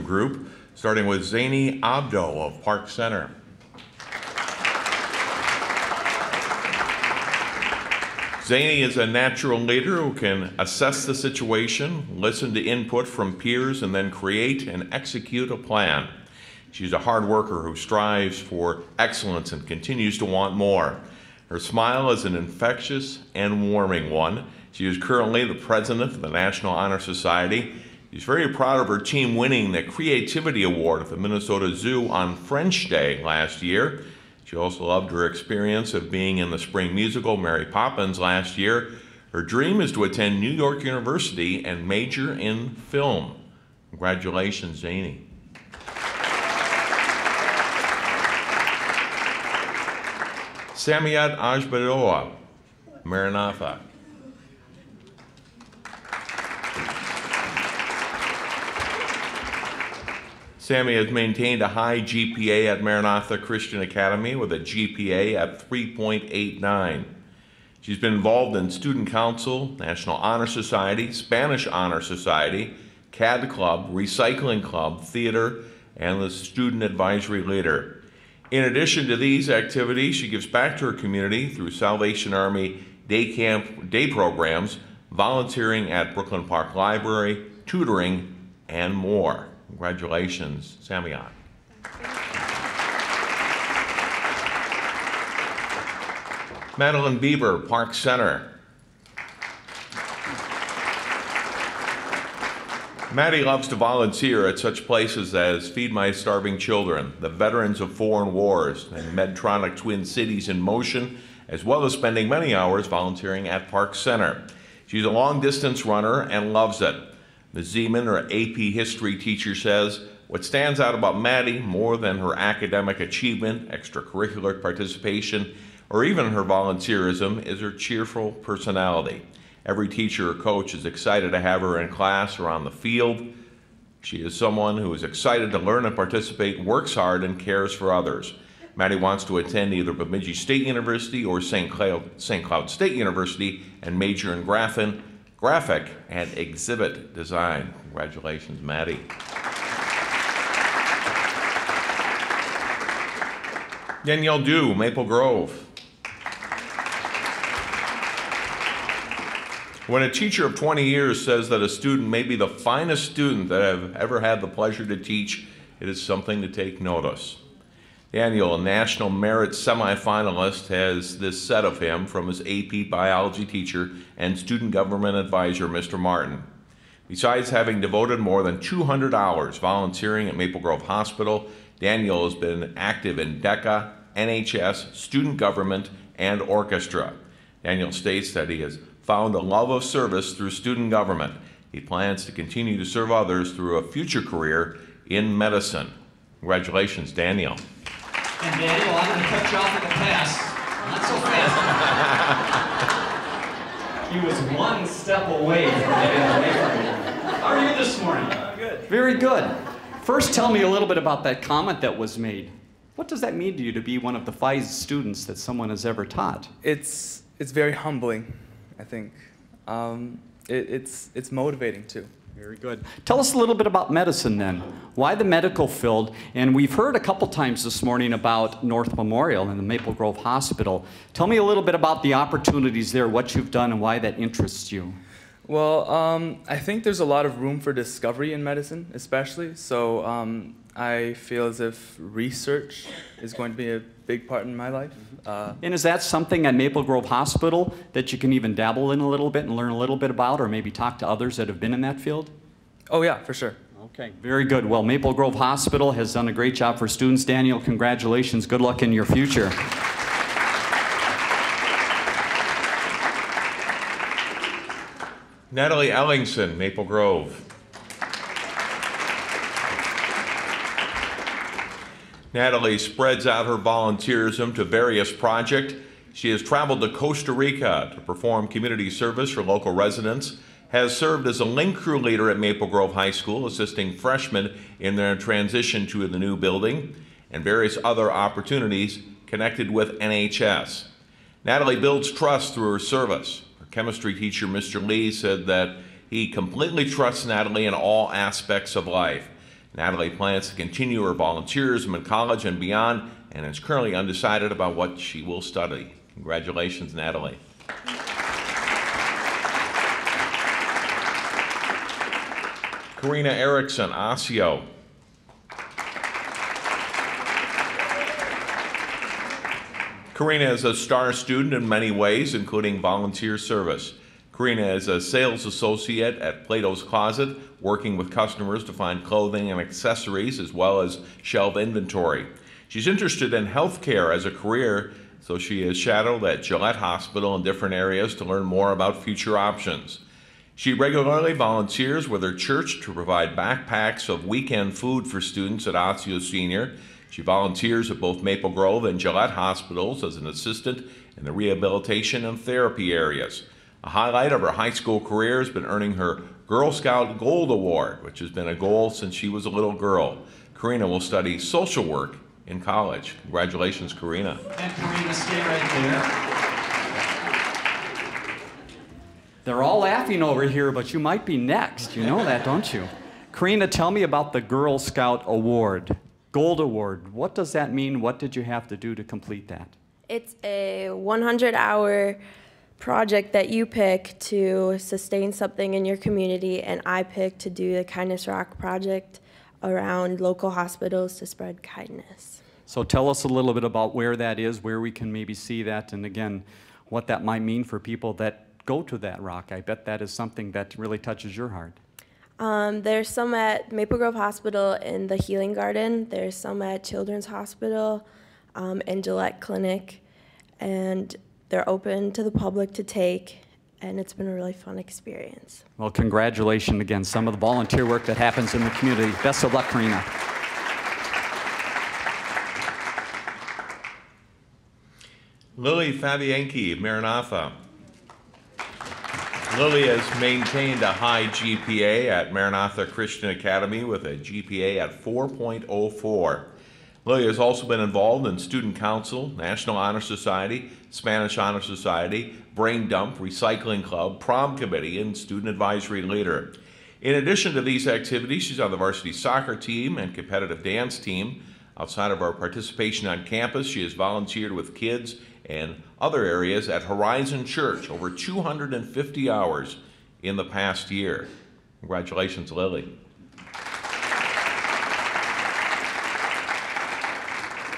group, starting with Zaini Abdo of Park Center. Zany is a natural leader who can assess the situation, listen to input from peers, and then create and execute a plan. She's a hard worker who strives for excellence and continues to want more. Her smile is an infectious and warming one. She is currently the president of the National Honor Society. She's very proud of her team winning the Creativity Award at the Minnesota Zoo on French Day last year. She also loved her experience of being in the spring musical Mary Poppins last year. Her dream is to attend New York University and major in film. Congratulations, Zany. Samiat Ajbadoa, Maranatha. Sammy has maintained a high GPA at Maranatha Christian Academy with a GPA at 3.89. She's been involved in Student Council, National Honor Society, Spanish Honor Society, CAD Club, Recycling Club, Theater, and the Student Advisory Leader. In addition to these activities, she gives back to her community through Salvation Army day camp, day programs, volunteering at Brooklyn Park Library, tutoring, and more. Congratulations, Samiat. Madeline Bieber, Park Center. Maddie loves to volunteer at such places as Feed My Starving Children, the Veterans of Foreign Wars, and Medtronic Twin Cities in Motion, as well as spending many hours volunteering at Park Center. She's a long-distance runner and loves it. Ms. Zeman, her AP history teacher, says, what stands out about Maddie more than her academic achievement, extracurricular participation, or even her volunteerism is her cheerful personality. Every teacher or coach is excited to have her in class or on the field. She is someone who is excited to learn and participate, works hard, and cares for others. Maddie wants to attend either Bemidji State University or St. Cloud State University and major in graphic and exhibit design. Congratulations, Maddie. Danielle Dew, Maple Grove. When a teacher of 20 years says that a student may be the finest student that I've ever had the pleasure to teach, it is something to take notice. Daniel, a National Merit semifinalist, has this said of him from his AP biology teacher and student government advisor, Mr. Martin. Besides having devoted more than 200 hours volunteering at Maple Grove Hospital, Daniel has been active in DECA, NHS, student government, and orchestra. Daniel states that he has found a love of service through student government. He plans to continue to serve others through a future career in medicine. Congratulations, Daniel. And Daniel, I'm going to cut you off at the pass. Not so fast. He was one step away from getting away from you. How are you this morning? Good. Very good. First, tell me a little bit about that comment that was made. What does that mean to you to be one of the finest students that someone has ever taught? It's very humbling, I think. It's motivating too. Very good. Tell us a little bit about medicine then. Why the medical field? And we've heard a couple times this morning about North Memorial and the Maple Grove Hospital. Tell me a little bit about the opportunities there, what you've done, and why that interests you. Well, I think there's a lot of room for discovery in medicine, especially. So I feel as if research is going to be a big part in my life. And is that something at Maple Grove Hospital that you can even dabble in a little bit and learn a little bit about, or maybe talk to others that have been in that field? Oh yeah, for sure. Okay, very good. Well, Maple Grove Hospital has done a great job for students. Daniel, congratulations. Good luck in your future. Natalie Ellingson, Maple Grove. Natalie spreads out her volunteerism to various projects. She has traveled to Costa Rica to perform community service for local residents, has served as a link crew leader at Maple Grove High School, assisting freshmen in their transition to the new building, and various other opportunities connected with NHS. Natalie builds trust through her service. Her chemistry teacher, Mr. Lee, said that he completely trusts Natalie in all aspects of life. Natalie plans to continue her volunteerism in college and beyond, and is currently undecided about what she will study. Congratulations, Natalie. Karina Erickson, Osseo. Karina is a star student in many ways, including volunteer service. Karina is a sales associate at Plato's Closet, working with customers to find clothing and accessories as well as shelf inventory. She's interested in healthcare as a career, so she is shadowed at Gillette Hospital in different areas to learn more about future options. She regularly volunteers with her church to provide backpacks of weekend food for students at Osseo Senior. She volunteers at both Maple Grove and Gillette hospitals as an assistant in the rehabilitation and therapy areas. A highlight of her high school career has been earning her Girl Scout Gold Award, which has been a goal since she was a little girl. Karina will study social work in college. Congratulations, Karina. And Karina, stay right there. They're all laughing over here, but you might be next. You know that, don't you? Karina, tell me about the Girl Scout Award. Gold Award, what does that mean? What did you have to do to complete that? It's a 100-hour project that you pick to sustain something in your community, and I picked to do the Kindness Rock project around local hospitals to spread kindness. So tell us a little bit about where that is, where we can maybe see that, and again, what that might mean for people that go to that rock. I bet that is something that really touches your heart. There's some at Maple Grove Hospital in the Healing Garden. There's some at Children's Hospital and Gillette Clinic, and they're open to the public to take, and it's been a really fun experience. Well, congratulations again. Some of the volunteer work that happens in the community. Best of luck, Karina. Lily Fabienke, Maranatha. Lily has maintained a high GPA at Maranatha Christian Academy with a GPA at 4.04. Lily has also been involved in Student Council, National Honor Society, Spanish Honor Society, Brain Dump, Recycling Club, Prom Committee, and Student Advisory Leader. In addition to these activities, she's on the varsity soccer team and competitive dance team. Outside of our participation on campus, she has volunteered with kids and other areas at Horizon Church, over 250 hours in the past year. Congratulations, Lily.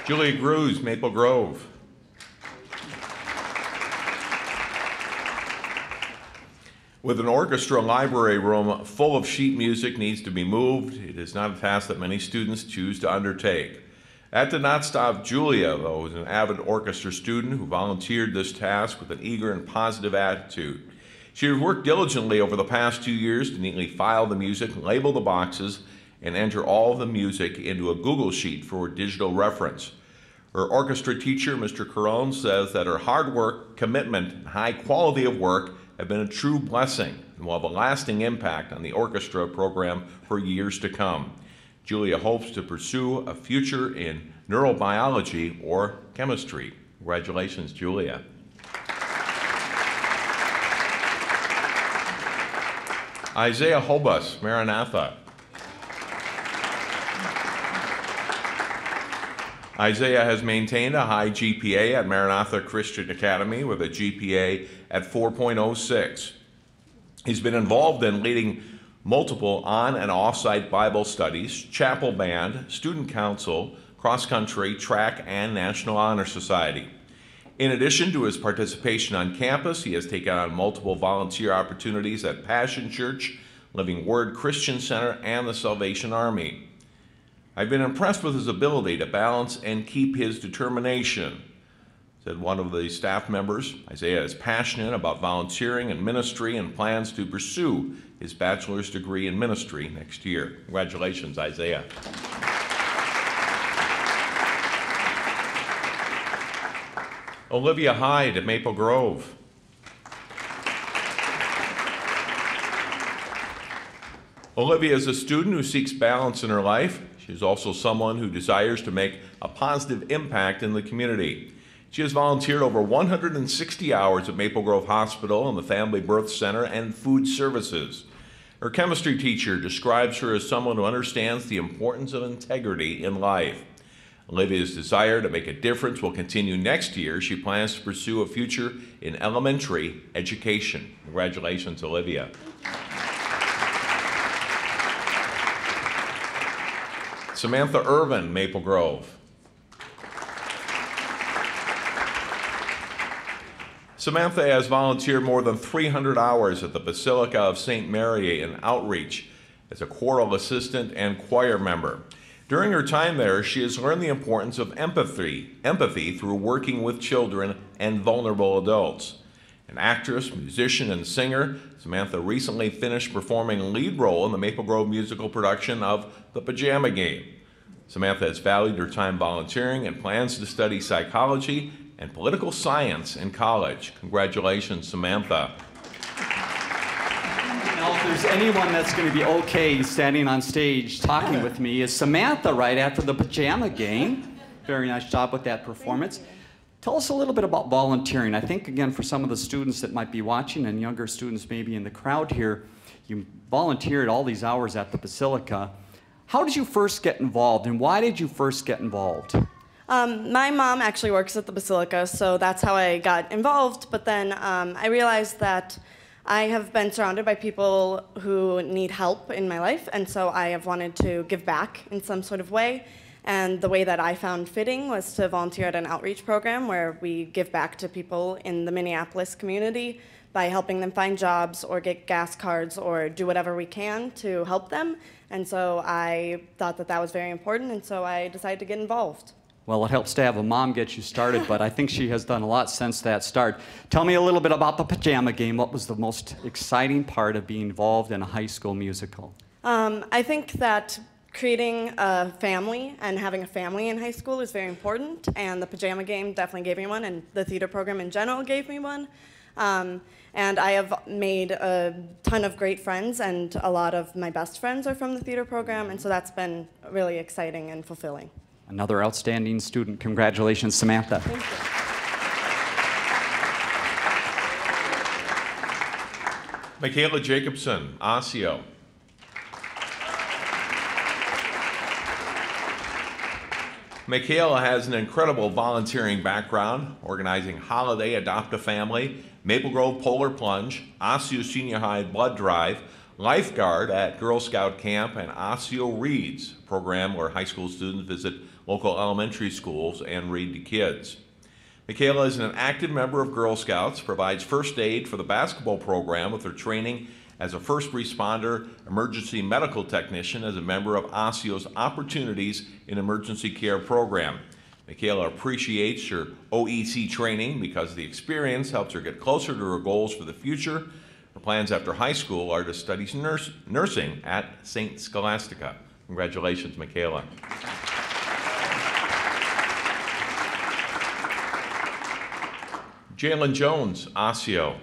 Julie Gruz, Maple Grove. With an orchestra library room full of sheet music needs to be moved, it is not a task that many students choose to undertake. That did not stop Julia, though, who was an avid orchestra student who volunteered this task with an eager and positive attitude. She has worked diligently over the past 2 years to neatly file the music, label the boxes, and enter all of the music into a Google Sheet for digital reference. Her orchestra teacher, Mr. Carone, says that her hard work, commitment, and high quality of work have been a true blessing and will have a lasting impact on the orchestra program for years to come. Julia hopes to pursue a future in neurobiology or chemistry. Congratulations, Julia. Isaiah Hobus, Maranatha. Isaiah has maintained a high GPA at Maranatha Christian Academy with a GPA at 4.06. He's been involved in leading multiple on- and off-site Bible studies, chapel band, student council, cross-country, track, and National Honor Society. In addition to his participation on campus, he has taken on multiple volunteer opportunities at Passion Church, Living Word Christian Center, and the Salvation Army. I've been impressed with his ability to balance and keep his determination, said one of the staff members. Isaiah is passionate about volunteering and ministry and plans to pursue his bachelor's degree in ministry next year. Congratulations, Isaiah. Olivia Hyde at Maple Grove. Olivia is a student who seeks balance in her life. She is also someone who desires to make a positive impact in the community. She has volunteered over 160 hours at Maple Grove Hospital and the Family Birth Center and food services. Her chemistry teacher describes her as someone who understands the importance of integrity in life. Olivia's desire to make a difference will continue next year. She plans to pursue a future in elementary education. Congratulations, Olivia. Samantha Irvin, Maple Grove. Samantha has volunteered more than 300 hours at the Basilica of St. Mary in outreach as a choral assistant and choir member. During her time there, she has learned the importance of empathy through working with children and vulnerable adults. An actress, musician, and singer, Samantha recently finished performing a lead role in the Maple Grove musical production of The Pajama Game. Samantha has valued her time volunteering and plans to study psychology and political science in college. Congratulations, Samantha. Now, if there's anyone that's going to be okay standing on stage talking with me, is Samantha right after The Pajama Game. Very nice job with that performance. Tell us a little bit about volunteering. I think, again, for some of the students that might be watching and younger students maybe in the crowd here, you volunteered all these hours at the Basilica. How did you first get involved, and why did you first get involved? My mom actually works at the Basilica, so that's how I got involved. But then I realized that I have been surrounded by people who need help in my life, and so I have wanted to give back in some sort of way. And the way that I found fitting was to volunteer at an outreach program where we give back to people in the Minneapolis community by helping them find jobs or get gas cards or do whatever we can to help them. And so I thought that that was very important, and so I decided to get involved. Well, it helps to have a mom get you started, but I think she has done a lot since that start. Tell me a little bit about the Pajama Game. What was the most exciting part of being involved in a high school musical? I think that creating a family and having a family in high school is very important, and the Pajama Game definitely gave me one, and the theater program in general gave me one. And I have made a ton of great friends, and a lot of my best friends are from the theater program, and so that's been really exciting and fulfilling. Another outstanding student. Congratulations, Samantha. Thank you. Michaela Jacobson, Osseo. Michaela has an incredible volunteering background, organizing Holiday Adopt a Family, Maple Grove Polar Plunge, Osseo Senior High Blood Drive, lifeguard at Girl Scout Camp, and Osseo Reads, a program where high school students visit local elementary schools and read to kids. Michaela is an active member of Girl Scouts, provides first aid for the basketball program with her training as a first responder emergency medical technician as a member of Osseo's Opportunities in Emergency Care program. Michaela appreciates her OEC training because the experience helps her get closer to her goals for the future. Her plans after high school are to study nursing at St. Scholastica. Congratulations, Michaela. Jalen Jones, Osseo.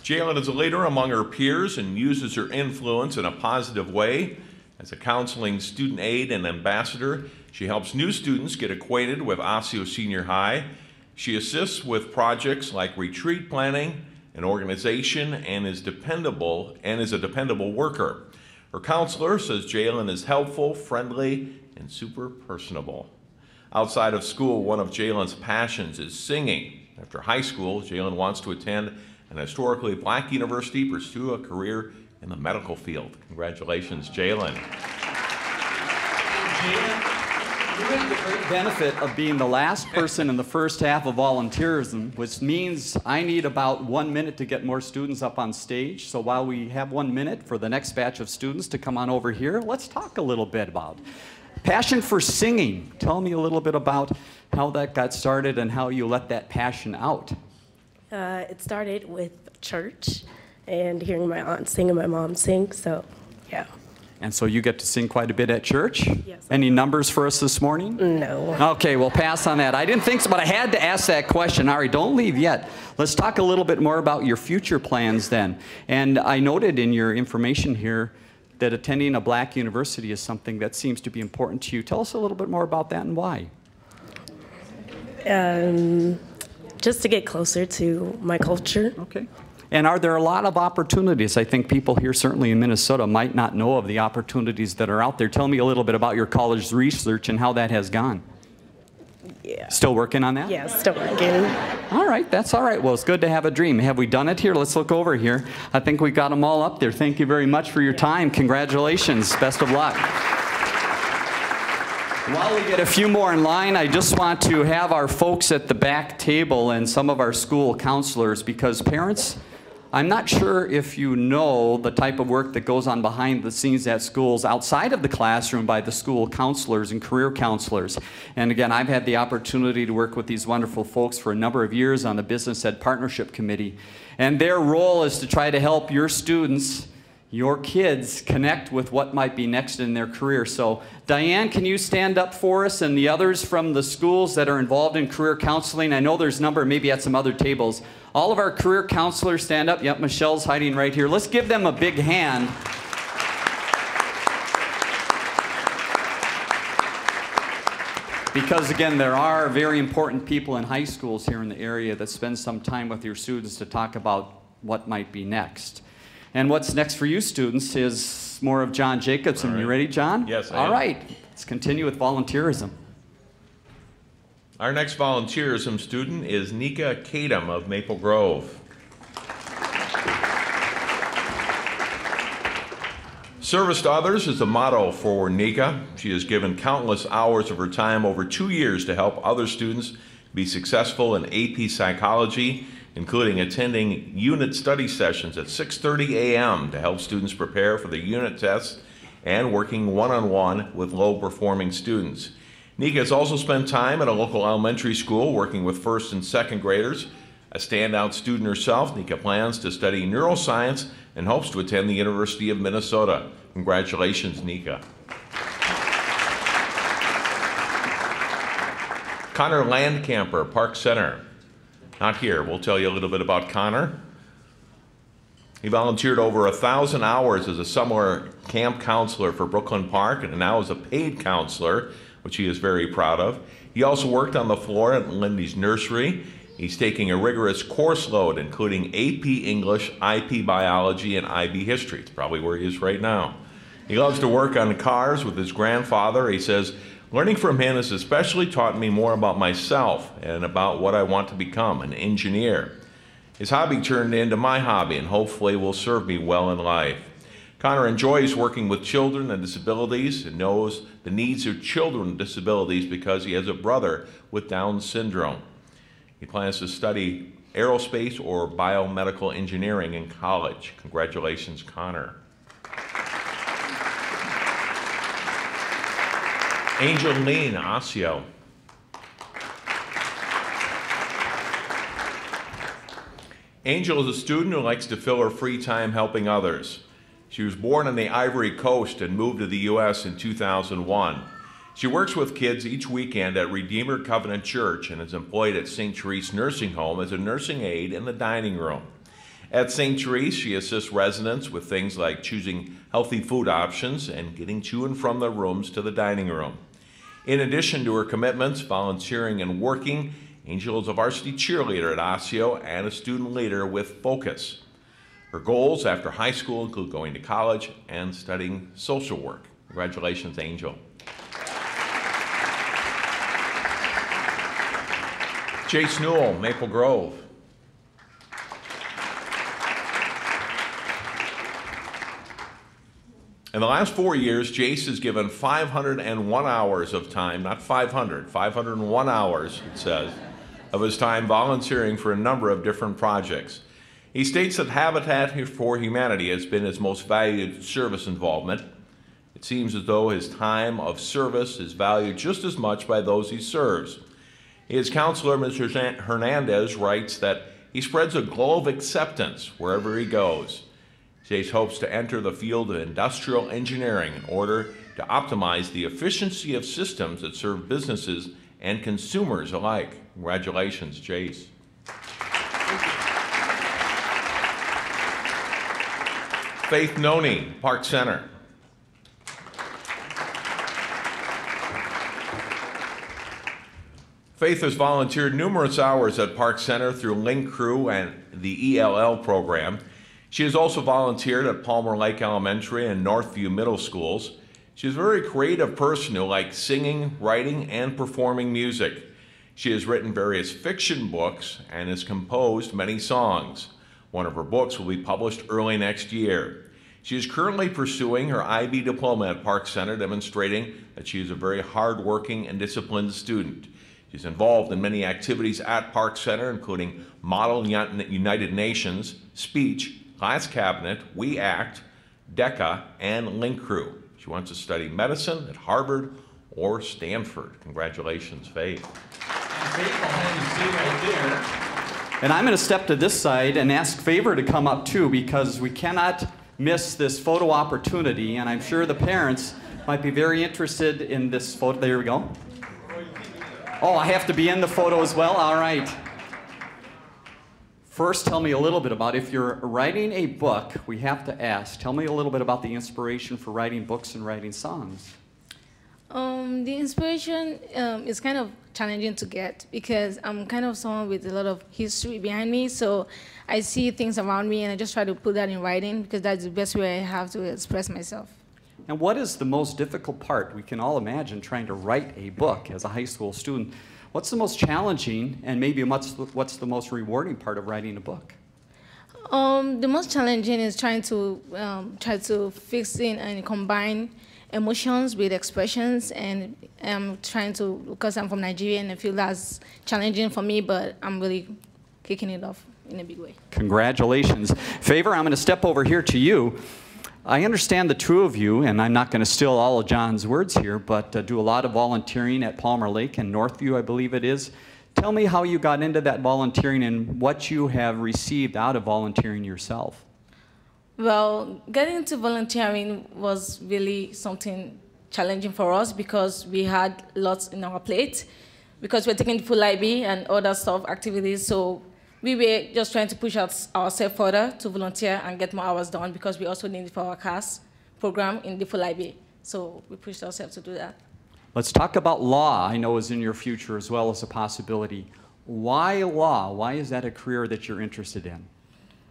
Jalen is a leader among her peers and uses her influence in a positive way. As a counseling student aide and ambassador, she helps new students get acquainted with Osseo Senior High. She assists with projects like retreat planning and organization and is a dependable worker. Her counselor says Jalen is helpful, friendly, and super personable. Outside of school, one of Jalen's passions is singing. After high school, Jalen wants to attend an historically black university, pursue a career in the medical field. Congratulations, Jalen. You have the great benefit of being the last person in the first half of volunteerism, which means I need about 1 minute to get more students up on stage. So while we have 1 minute for the next batch of students to come on over here, let's talk a little bit about passion for singing. Tell me a little bit about how that got started and how you let that passion out. It started with church and hearing my aunt sing and my mom sing, so yeah. And so you get to sing quite a bit at church? Yes. Any numbers for us this morning? No. Okay, we'll pass on that. I didn't think so, but I had to ask that question. Ari, don't leave yet. Let's talk a little bit more about your future plans then. And I noted in your information here that attending a black university is something that seems to be important to you. Tell us a little bit more about that and why. Just to get closer to my culture. Okay. And are there a lot of opportunities? I think people here, certainly in Minnesota, might not know of the opportunities that are out there. Tell me a little bit about your college research and how that has gone. Yeah. Still working on that? Yeah, still working. All right, that's all right. Well, it's good to have a dream. Have we done it here? Let's look over here. I think we got them all up there. Thank you very much for your time. Congratulations. Best of luck. While we get a few more in line, I just want to have our folks at the back table and some of our school counselors, because parents, I'm not sure if you know the type of work that goes on behind the scenes at schools outside of the classroom by the school counselors and career counselors. And again, I've had the opportunity to work with these wonderful folks for a number of years on the Business Ed Partnership Committee. And their role is to try to help your students, your kids, connect with what might be next in their career. So Diane, can you stand up for us, and the others from the schools that are involved in career counseling? I know there's a number maybe at some other tables. All of our career counselors stand up. Yep, Michelle's hiding right here. Let's give them a big hand. Because again, there are very important people in high schools here in the area that spend some time with your students to talk about what might be next. And what's next for you students is more of John Jacobson. Right. You ready, John? Yes, I All am. right, let's continue with volunteerism. Our next volunteerism student is Nika Kadam of Maple Grove. Service to others is the motto for Nika. She has given countless hours of her time over 2 years to help other students be successful in AP Psychology, including attending unit study sessions at 6:30 a.m. to help students prepare for the unit tests and working one-on-one with low-performing students. Nika has also spent time at a local elementary school working with first and second graders. A standout student herself, Nika plans to study neuroscience and hopes to attend the University of Minnesota. Congratulations, Nika. Connor Landcamper, Park Center. Not here. We'll tell you a little bit about Connor. He volunteered over 1,000 hours as a summer camp counselor for Brooklyn Park and now is a paid counselor, which he is very proud of. He also worked on the floor at Lindy's nursery. He's taking a rigorous course load, including AP English, IP Biology, and IB History. It's probably where he is right now. He loves to work on cars with his grandfather. He says, learning from him has especially taught me more about myself and about what I want to become, an engineer. His hobby turned into my hobby and hopefully will serve me well in life. Connor enjoys working with children and disabilities and knows the needs of children with disabilities because he has a brother with Down syndrome. He plans to study aerospace or biomedical engineering in college. Congratulations, Connor. Angel Lean, Osseo. Angel is a student who likes to fill her free time helping others. She was born on the Ivory Coast and moved to the U.S. in 2001. She works with kids each weekend at Redeemer Covenant Church and is employed at St. Therese Nursing Home as a nursing aide in the dining room. At St. Therese, she assists residents with things like choosing healthy food options and getting to and from their rooms to the dining room. In addition to her commitments, volunteering and working, Angel is a varsity cheerleader at Osseo and a student leader with Focus. Her goals after high school include going to college and studying social work. Congratulations, Angel. Chase Newell, Maple Grove. In the last 4 years, Jace has given 501 hours of time, not 500, 501 hours, it says, of his time volunteering for a number of different projects. He states that Habitat for Humanity has been his most valued service involvement. It seems as though his time of service is valued just as much by those he serves. His counselor, Mr. Hernandez, writes that he spreads a glow of acceptance wherever he goes. Jace hopes to enter the field of industrial engineering in order to optimize the efficiency of systems that serve businesses and consumers alike. Congratulations, Jace. Faith Noni, Park Center. Faith has volunteered numerous hours at Park Center through Link Crew and the ELL program. She has also volunteered at Palmer Lake Elementary and Northview Middle Schools. She's a very creative person who likes singing, writing, and performing music. She has written various fiction books and has composed many songs. One of her books will be published early next year. She is currently pursuing her IB diploma at Park Center, demonstrating that she is a very hardworking and disciplined student. She's involved in many activities at Park Center, including Model United Nations, Speech, Class Cabinet, We Act, DECA, and Link Crew. She wants to study medicine at Harvard or Stanford. Congratulations, Faith. And I'm going to step to this side and ask Favor to come up too, because we cannot miss this photo opportunity, and I'm sure the parents might be very interested in this photo. There we go. Oh, I have to be in the photo as well? All right. First, tell me a little bit about, if you're writing a book, we have to ask, tell me a little bit about the inspiration for writing books and writing songs. The inspiration is kind of challenging to get because I'm kind of someone with a lot of history behind me, so I see things around me and I just try to put that in writing because that's the best way I have to express myself. And what is the most difficult part? We can all imagine trying to write a book as a high school student. What's the most challenging and maybe what's the most rewarding part of writing a book? The most challenging is trying to fix in and combine emotions with expressions, and I'm trying to, because I'm from Nigeria and I feel that's challenging for me, but I'm really kicking it off in a big way. Congratulations. Favor, I'm going to step over here to you. I understand the two of you, and I'm not going to steal all of John's words here, but do a lot of volunteering at Palmer Lake and Northview, I believe it is. Tell me how you got into that volunteering and what you have received out of volunteering yourself. Well, getting into volunteering was really something challenging for us because we had lots in our plate, because we're taking full IB and other stuff, activities, so we were just trying to push ourselves further to volunteer and get more hours done because we also need it for our CAS program in the full IB. So we pushed ourselves to do that. Let's talk about law. I know is in your future as well as a possibility. Why law? Why is that a career that you're interested in?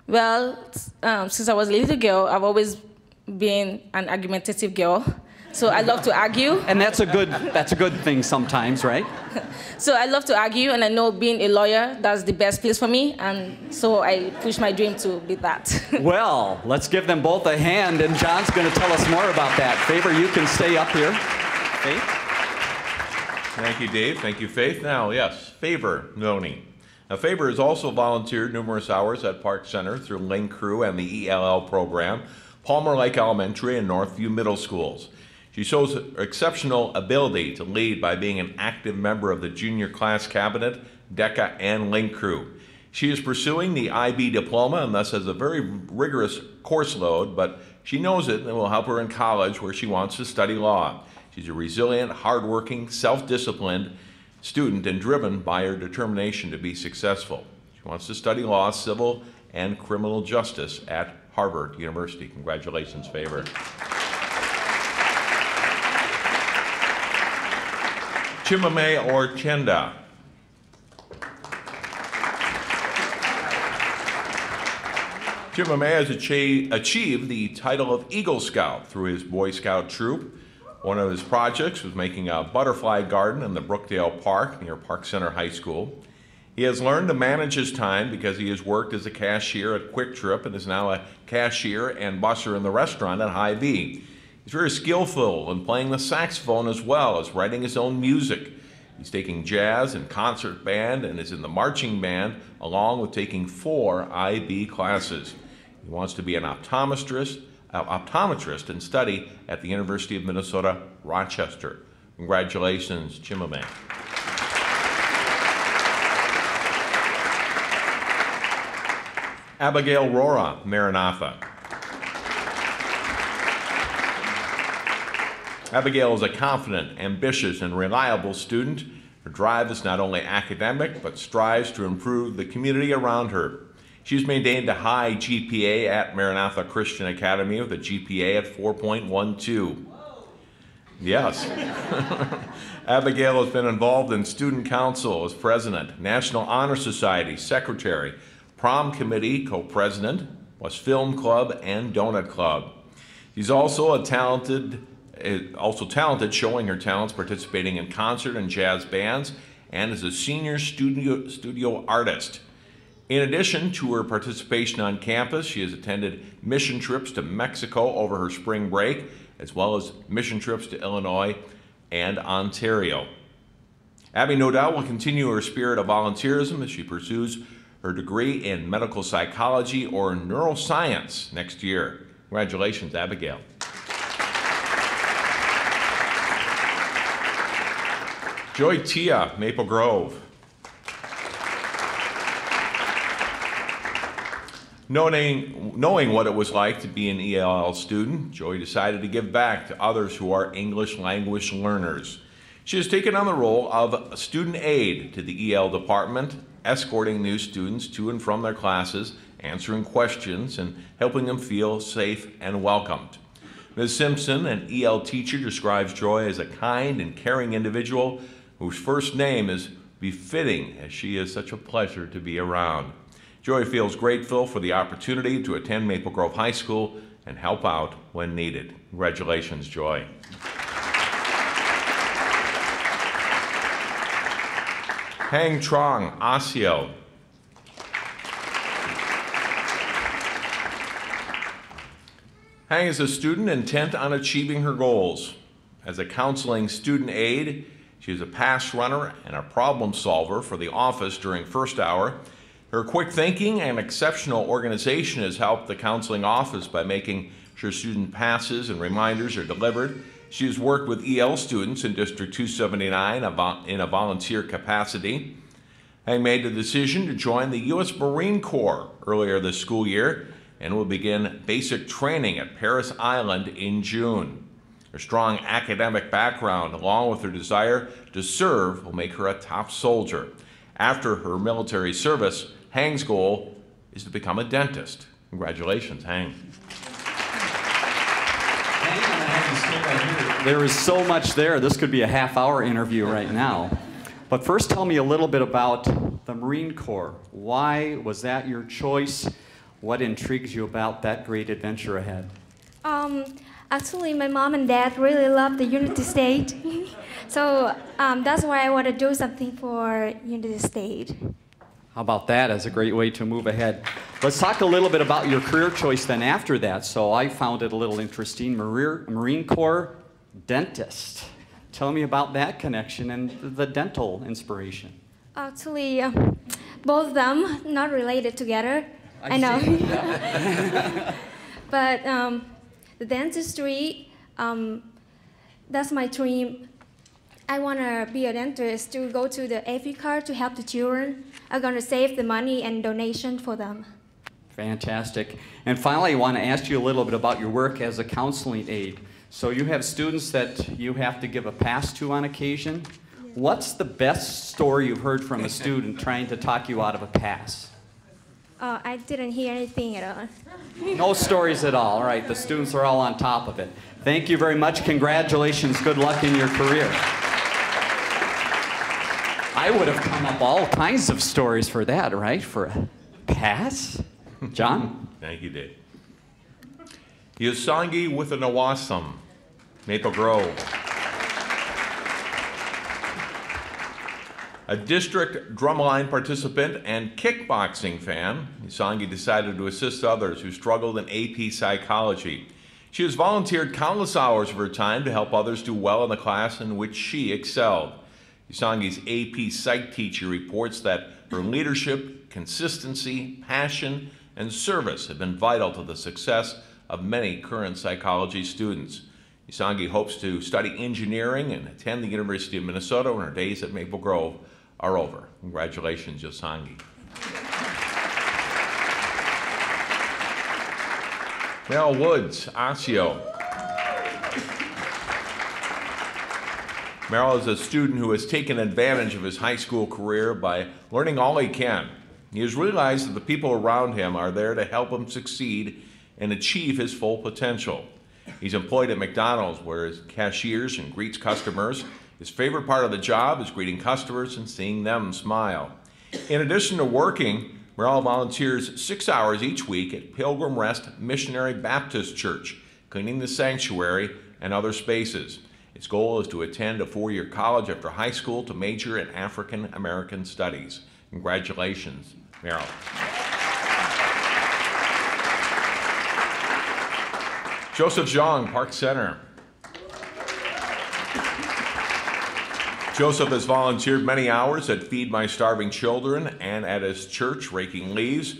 Well, since I was a little girl, I've always been an argumentative girl. So I love to argue. And that's a good thing sometimes, right? So I love to argue, and I know being a lawyer, that's the best place for me, and so I push my dream to be that. Well, let's give them both a hand, and John's going to tell us more about that. Favor, you can stay up here. Faith? Thank you, Dave. Thank you, Faith. Now, yes, Favor Noni. Now, Favor has also volunteered numerous hours at Park Center through Link Crew and the ELL program, Palmer Lake Elementary and Northview Middle Schools. She shows exceptional ability to lead by being an active member of the Junior Class Cabinet, DECA, and Link Crew. She is pursuing the IB diploma and thus has a very rigorous course load, but she knows it and it will help her in college where she wants to study law. She's a resilient, hardworking, self-disciplined student and driven by her determination to be successful. She wants to study law, civil, and criminal justice at Harvard University. Congratulations, Favor. Chimame Orchenda. Chimame has achieved the title of Eagle Scout through his Boy Scout troop. One of his projects was making a butterfly garden in the Brookdale Park near Park Center High School. He has learned to manage his time because he has worked as a cashier at Quick Trip and is now a cashier and busser in the restaurant at Hy-Vee. He's very skillful in playing the saxophone as well as writing his own music. He's taking jazz and concert band and is in the marching band along with taking 4 IB classes. He wants to be an optometrist and study at the University of Minnesota, Rochester. Congratulations, Chimame. Abigail Rora, Maranatha. Abigail is a confident, ambitious, and reliable student. Her drive is not only academic, but strives to improve the community around her. She's maintained a high GPA at Maranatha Christian Academy with a GPA at 4.12. Yes. Abigail has been involved in student council as president, National Honor Society secretary, prom committee co-president, West Film Club, and Donut Club. She's also talented, showing her talents participating in concert and jazz bands and is a senior studio artist. In addition to her participation on campus, she has attended mission trips to Mexico over her spring break, as well as mission trips to Illinois and Ontario. Abby no doubt will continue her spirit of volunteerism as she pursues her degree in medical psychology or neuroscience next year. Congratulations, Abigail. Joy Tia, Maple Grove. Knowing what it was like to be an ELL student, Joy decided to give back to others who are English language learners. She has taken on the role of student aide to the EL department, escorting new students to and from their classes, answering questions, and helping them feel safe and welcomed. Ms. Simpson, an EL teacher, describes Joy as a kind and caring individual whose first name is befitting, as she is such a pleasure to be around. Joy feels grateful for the opportunity to attend Maple Grove High School and help out when needed. Congratulations, Joy. Hang Trong, Osseo. Hang is a student intent on achieving her goals. As a counseling student aide, she is a pass runner and a problem solver for the office during first hour. Her quick thinking and exceptional organization has helped the counseling office by making sure student passes and reminders are delivered. She has worked with EL students in District 279 in a volunteer capacity. Hang made the decision to join the U.S. Marine Corps earlier this school year and will begin basic training at Parris Island in June. Her strong academic background, along with her desire to serve, will make her a top soldier. After her military service, Hang's goal is to become a dentist. Congratulations, Hang. There is so much there. This could be a half-hour interview right now. But first, tell me a little bit about the Marine Corps. Why was that your choice? What intrigues you about that great adventure ahead? Actually, my mom and dad really love the Unity State. So that's why I want to do something for Unity State. How about that as a great way to move ahead? Let's talk a little bit about your career choice then after that. So I found it a little interesting. Marine Corps dentist. Tell me about that connection and the dental inspiration. Actually, both of them not related together. I know. But the dentistry, that's my dream. I want to be a dentist to go to the AV card to help the children. I'm going to save the money and donation for them. Fantastic. And finally, I want to ask you a little bit about your work as a counseling aide. So you have students that you have to give a pass to on occasion. Yeah. What's the best story you've heard from a student trying to talk you out of a pass? I didn't hear anything at all. No stories at all. All right, the students are all on top of it. Thank you very much. Congratulations. Good luck in your career. I would have come up all kinds of stories for that, right? For a pass? John? Thank you, Dave. Yusangi with an Awasam, Maple Grove. A district drumline participant and kickboxing fan, Yusangi decided to assist others who struggled in AP psychology. She has volunteered countless hours of her time to help others do well in the class in which she excelled. Yusangi's AP Psych teacher reports that her leadership, consistency, passion, and service have been vital to the success of many current psychology students. Yusangi hopes to study engineering and attend the University of Minnesota when her days at Maple Grove are over. Congratulations, Yusangi. Mel Woods, Osseo. Merrill is a student who has taken advantage of his high school career by learning all he can. He has realized that the people around him are there to help him succeed and achieve his full potential. He's employed at McDonald's where he cashiers and greets customers. His favorite part of the job is greeting customers and seeing them smile. In addition to working, Merrill volunteers 6 hours each week at Pilgrim Rest Missionary Baptist Church, cleaning the sanctuary and other spaces. His goal is to attend a 4-year college after high school to major in African American Studies. Congratulations, Merrill. Joseph Zhang, Park Center. Joseph has volunteered many hours at Feed My Starving Children and at his church, raking leaves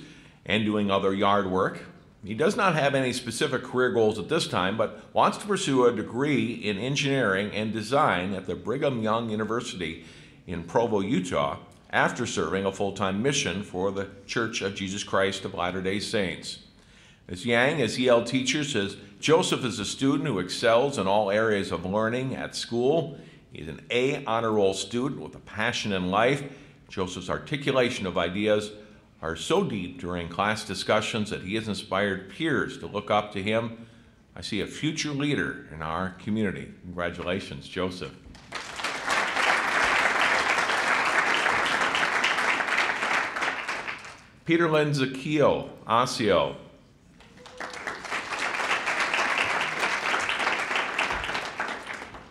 and doing other yard work. He does not have any specific career goals at this time, but wants to pursue a degree in engineering and design at the Brigham Young University in Provo, Utah, after serving a full-time mission for the Church of Jesus Christ of Latter-day Saints. Ms. Yang, as EL teacher, says Joseph is a student who excels in all areas of learning at school. He's an A honor roll student with a passion in life. Joseph's articulation of ideas are so deep during class discussions that he has inspired peers to look up to him. I see a future leader in our community. Congratulations, Joseph. Peter Lynn Zakio, Osseo.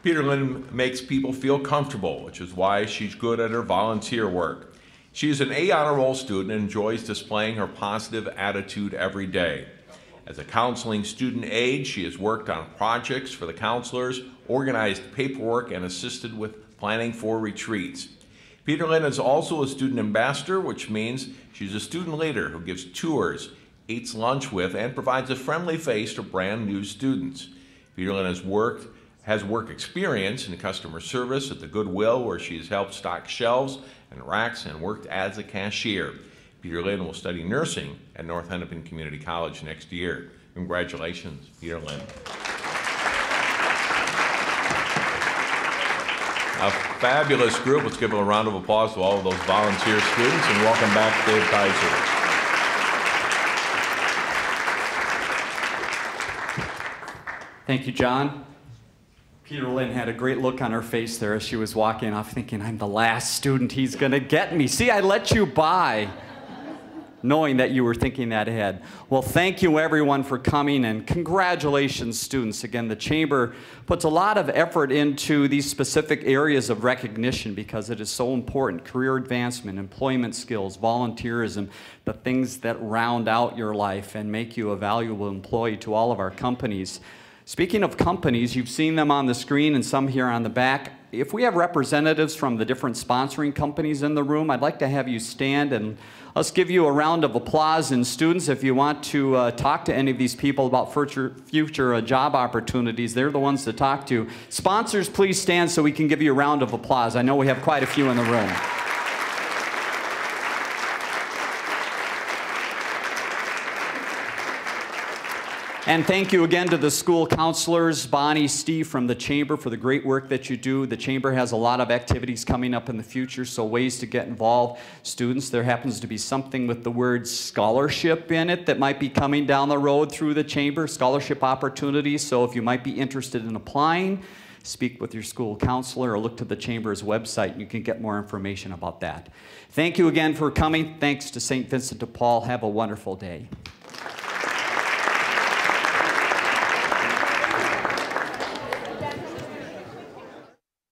Peter Lynn makes people feel comfortable, which is why she's good at her volunteer work. She is an A honor roll student and enjoys displaying her positive attitude every day. As a counseling student aide, she has worked on projects for the counselors, organized paperwork, and assisted with planning for retreats. Peter Lynn is also a student ambassador, which means she's a student leader who gives tours, eats lunch with, and provides a friendly face to brand new students. Peter Lynn has work experience in customer service at the Goodwill, where she has helped stock shelves and racks and worked as a cashier. Peter Lynn will study nursing at North Hennepin Community College next year. Congratulations, Peter Lynn. A fabulous group. Let's give a round of applause to all of those volunteer students, and welcome back Dave Kaiser. Thank you, John. Peter Lynn had a great look on her face there as she was walking off, thinking, I'm the last student he's going to get me. See, I let you by, knowing that you were thinking that ahead. Well, thank you, everyone, for coming, and congratulations, students. Again, the Chamber puts a lot of effort into these specific areas of recognition because it is so important. Career advancement, employment skills, volunteerism, the things that round out your life and make you a valuable employee to all of our companies. Speaking of companies, you've seen them on the screen and some here on the back. If we have representatives from the different sponsoring companies in the room, I'd like to have you stand and let's give you a round of applause. And students, if you want to talk to any of these people about future job opportunities, they're the ones to talk to. Sponsors, please stand so we can give you a round of applause. I know we have quite a few in the room. And thank you again to the school counselors, Bonnie, Steve from the Chamber, for the great work that you do. The Chamber has a lot of activities coming up in the future, so ways to get involved. Students, there happens to be something with the word scholarship in it that might be coming down the road through the Chamber, scholarship opportunities. So if you might be interested in applying, speak with your school counselor or look to the Chamber's website and you can get more information about that. Thank you again for coming. Thanks to St. Vincent de Paul. Have a wonderful day.